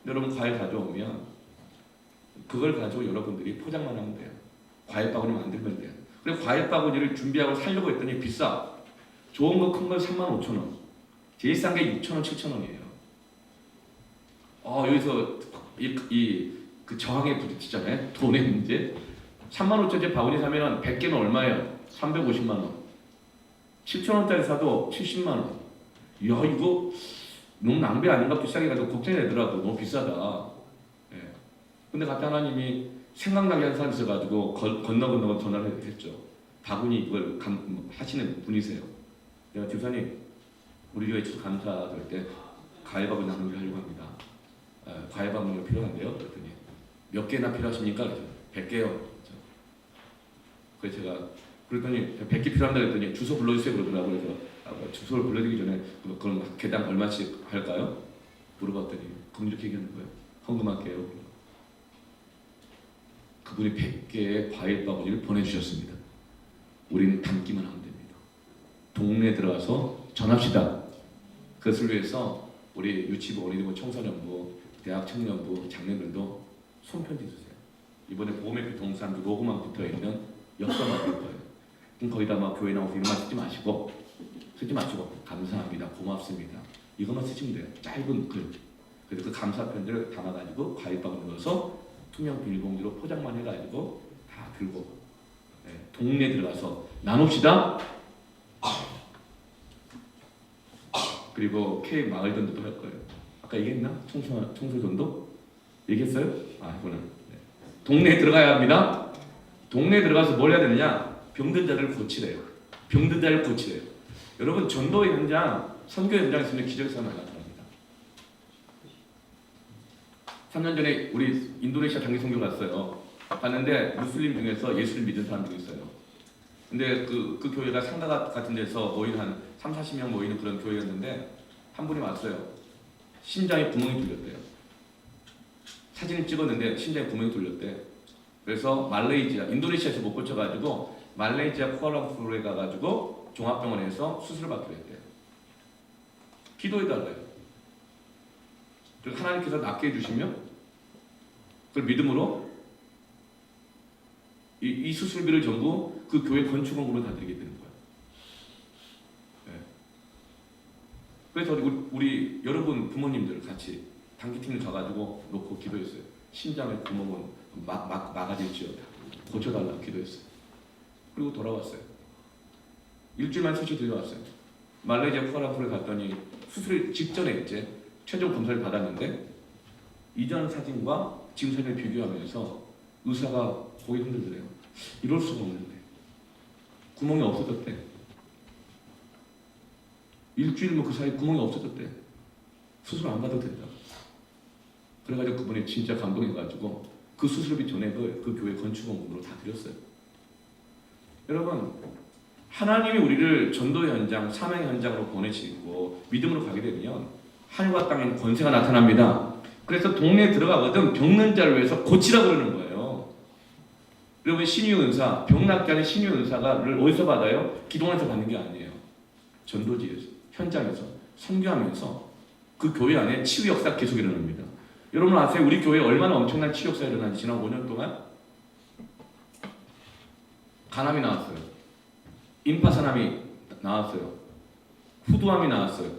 여러분 과일 가져오면 그걸 가지고 여러분들이 포장만 하면 돼요. 과일 바구니 만들면 돼요. 그리고 과일 바구니를 준비하고 살려고 했더니 비싸. 좋은 거 큰 건 35,000원. 제일 싼 게 6,000원, 7,000원이에요. 여기서 그 저항에 부딪히잖아요. 돈의 문제. 35,000원짜리 바구니 사면 100개는 얼마예요? 350만 원. 7,000원짜리 사도 70만 원. 이야, 이거 너무 낭비 아닌가 비싸게 가지고 걱정이 되더라고. 너무 비싸다. 예. 근데 갑자기 하나님이 생각나게 한 사람이 있어가지고 건너 전화를 했죠. 바구니 이걸 하시는 분이세요. 내가 집사님, 우리 교회 감사드릴 때 과일 바구니 나누기 하려고 합니다. 과일 바구니가 필요한데요. 그랬더니 몇 개나 필요하십니까? 그래서 100개요. 그래서 제가 그랬더니 100개 필요한다 그랬더니 주소 불러주세요 그러더라고요. 그래서 주소를 불러드리기 전에 그럼 개당 얼마씩 할까요? 물어봤더니 그럼 이렇게 얘기하는 거예요. 헌금할게요. 그분이 100개의 과일 바구니를 보내주셨습니다. 우리는 담기만 하면 됩니다. 동네에 들어가서 전합시다. 그것을 위해서 우리 유치부, 어린이부, 청소년부, 대학 청년부, 장년들도 손편지 주세요. 이번에 보험회피 동사람들 로고만 붙어있는 엽서만 줄 거예요. 그럼 거기다 막 교회 나오서 이름만 쓰지 마시고 감사합니다, 고맙습니다 이것만 쓰시면 돼요. 짧은 글. 그래서 그 감사 편지를 담아가지고 과일바구니 넣어서 투명 비닐봉지로 포장만 해가지고 다 들고 동네 들어가서 나눕시다. 그리고 K 마을전도도 할 거예요. 아까 얘기했나? 청소전도 얘기했어요? 이거는 동네에 들어가야 합니다. 동네에 들어가서 뭘 해야 되느냐? 병든 자를 고치래요. 병든 자를 고치래요. 여러분 전도의 현장, 선교 현장에 있으면 기적의 사람이 나타납니다. 3년 전에 우리 인도네시아 단기 선교 갔어요. 갔는데 무슬림 중에서 예수를 믿은 사람들이 있어요. 근데 그 교회가 상가 같은 데서 모인 한 30-40명 모이는 그런 교회였는데 한 분이 왔어요. 심장에 구멍이 뚫렸대요. 사진을 찍었는데 심장에 구멍이 뚫렸대. 그래서 말레이시아, 인도네시아에서 못 고쳐가지고 말레이시아 쿠알라룸푸르에 가가지고 종합병원에서 수술을 받기로 했대요. 기도해달래요. 그리고 하나님께서 낫게 해주시면 그걸 믿음으로 이 수술비를 전부 그 교회 건축원금으로 다 드리게 되는 거예요. 네. 그래서 우리 여러분 부모님들 같이 단기팀을 가가지고 놓고 기도했어요. 심장의 구멍은 막아질지어다. 고쳐달라고 기도했어요. 그리고 돌아왔어요. 일주일만 소식 들려왔어요. 말레이시아 쿠알라룸푸르에 갔더니 수술 직전에 이제 최종 검사를 받았는데 이전 사진과 지금 사진을 비교하면서 의사가 고개 흔들더래요. 이럴 수가 없는데 구멍이 없어졌대. 일주일만 그 사이 구멍이 없어졌대. 수술 안 받아도 된다. 그래가지고 그분이 진짜 감동해가지고 그 수술비 전액을 그 교회 건축원금으로 다 드렸어요. 여러분 하나님이 우리를 전도 현장, 사명 현장으로 보내시고 믿음으로 가게 되면 하늘과 땅에는 권세가 나타납니다. 그래서 동네에 들어가거든 병든 자를 위해서 고치라고 그러는 거예요. 여러분 신유 은사, 병낫게 하는 신유 은사를 어디서 받아요? 기도원에서 받는 게 아니에요. 전도지에서, 현장에서, 선교하면서 그 교회 안에 치유 역사 계속 일어납니다. 여러분 아세요? 우리 교회에 얼마나 엄청난 치유 역사가 일어났는지 지난 5년 동안? 간암이 나왔어요. 임파선암이 나왔어요. 후두암이 나왔어요.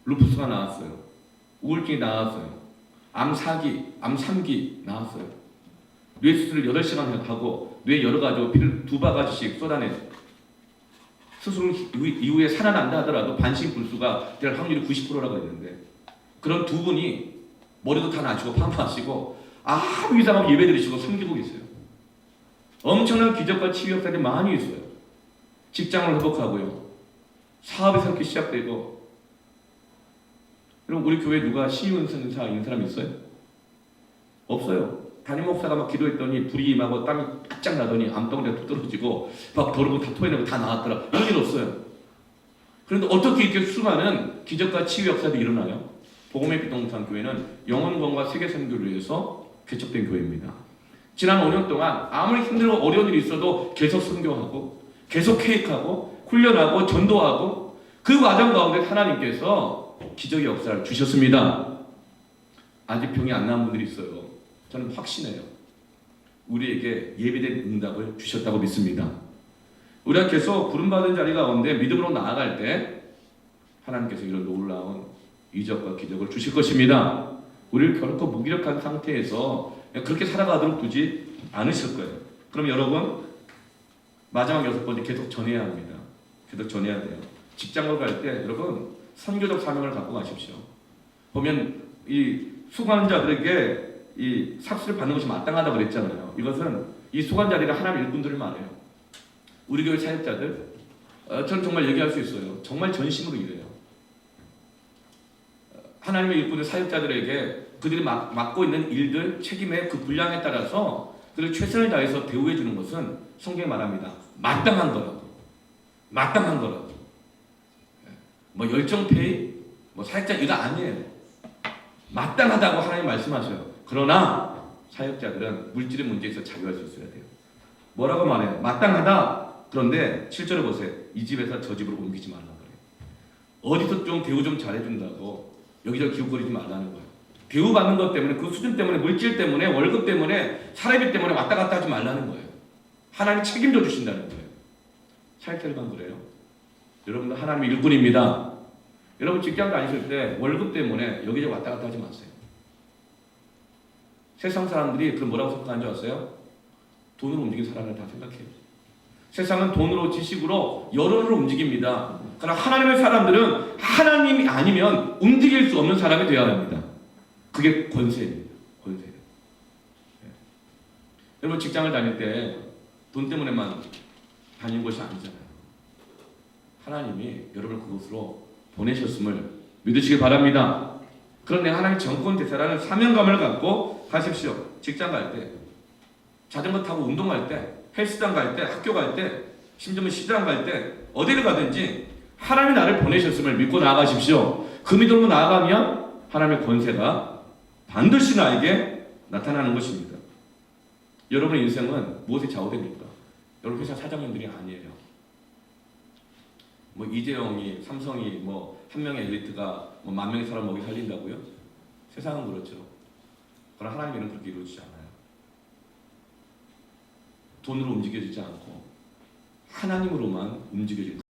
루푸스가 나왔어요. 우울증이 나왔어요. 암 4기, 암 3기 나왔어요. 뇌 수술을 8시간 하고 뇌 여러 가지 피를 2바가지씩 쏟아내요. 수술 이후에 살아난다 하더라도 반신불수가 될 확률이 90%라고 했는데 그런 두 분이 머리도 다 나시고 파마하시고 아무 이상 없이 예배드리시고 섬기고 계세요. 엄청난 기적과 치유 역사들이 많이 있어요. 직장을 회복하고요. 사업이 새롭게 시작되고. 여러분 우리 교회 누가 시운선사 있는 사람 있어요? 없어요. 담임 목사가 막 기도했더니 불이 임하고 땀이 바짝 나더니 암덩어리가 뚝 떨어지고 막 더러고 다 토해내고 다 나왔더라. 이런 일 없어요. 그런데 어떻게 이렇게 수많은 기적과 치유 역사도 일어나요? 복음의 비동산 교회는 영혼권과 세계 선교를 위해서 개척된 교회입니다. 지난 5년 동안 아무리 힘들고 어려운 일이 있어도 계속 선교하고 계속 케이크하고 훈련하고 전도하고 그 과정 가운데 하나님께서 기적의 역사를 주셨습니다. 아직 병이 안 나은 분들이 있어요. 저는 확신해요. 우리에게 예비된 응답을 주셨다고 믿습니다. 우리가 계속 부름받은 자리 가운데 믿음으로 나아갈 때 하나님께서 이런 놀라운 이적과 기적을 주실 것입니다. 우리를 결코 무기력한 상태에서 그렇게 살아가도록 두지 않으실 거예요. 그럼 여러분 마지막 6번째 계속 전해야 합니다. 계속 전해야 돼요. 직장을 갈 때 여러분 선교적 사명을 갖고 가십시오. 보면 이 수강자들에게 이 삭수를 받는 것이 마땅하다고 그랬잖아요. 이것은 이 수강자들이 하나님의 일꾼들을 말해요. 우리 교회 사역자들 저는 정말 얘기할 수 있어요. 정말 전심으로 일해요. 하나님의 일꾼의 사역자들에게 그들이 맡고 있는 일들, 책임의 그 분량에 따라서 그들 최선을 다해서 대우해 주는 것은 성경에 말합니다. 마땅한 거라고. 마땅한 거라고. 뭐 열정페이, 뭐 사역자 이거 아니에요. 마땅하다고 하나님 말씀하셔요. 그러나 사역자들은 물질의 문제에서 자유할 수 있어야 돼요. 뭐라고 말해요? 마땅하다. 그런데 7절에 보세요. 이 집에서 저 집으로 옮기지 말라고 그래요. 어디서 좀 대우 좀 잘해준다고 여기저기 기웃거리지 말라는 거예요. 대우받는 것 때문에 그 수준 때문에 물질 때문에 월급 때문에 사례비 때문에 왔다 갔다 하지 말라는 거예요. 하나님 책임져 주신다는 거예요. 사역자들만 그래요. 여러분들 하나님의 일꾼입니다. 여러분 직장 다니실 때 월급 때문에 여기저기 왔다 갔다 하지 마세요. 세상 사람들이 그걸 뭐라고 생각하는 줄 아세요? 돈으로 움직이는 사람을 다 생각해요. 세상은 돈으로 지식으로 여론으로 움직입니다. 그러나 하나님의 사람들은 하나님이 아니면 움직일 수 없는 사람이 되어야 합니다. 그게 권세입니다. 권세. 네. 여러분 직장을 다닐 때 돈 때문에만 다니는 것이 아니잖아요. 하나님이 여러분을 그곳으로 보내셨음을 믿으시기 바랍니다. 그런데 하나님 정권 대사라는 사명감을 갖고 가십시오. 직장 갈 때, 자전거 타고 운동할 때, 헬스장 갈 때, 학교 갈 때, 심지어는 시장 갈 때, 어디를 가든지 하나님이 나를 보내셨음을 믿고 나아가십시오. 그 믿음으로 나아가면 하나님의 권세가 반드시 나에게 나타나는 것입니다. 여러분의 인생은 무엇에 좌우됩니까? 여러분 회사 사장님들이 아니에요. 뭐 이재용이, 삼성이 뭐 한 명의 엘리트가 뭐 10,000명의 사람 먹이 살린다고요? 세상은 그렇죠. 그러나 하나님은 그렇게 이루어지지 않아요. 돈으로 움직여지지 않고 하나님으로만 움직여집니다.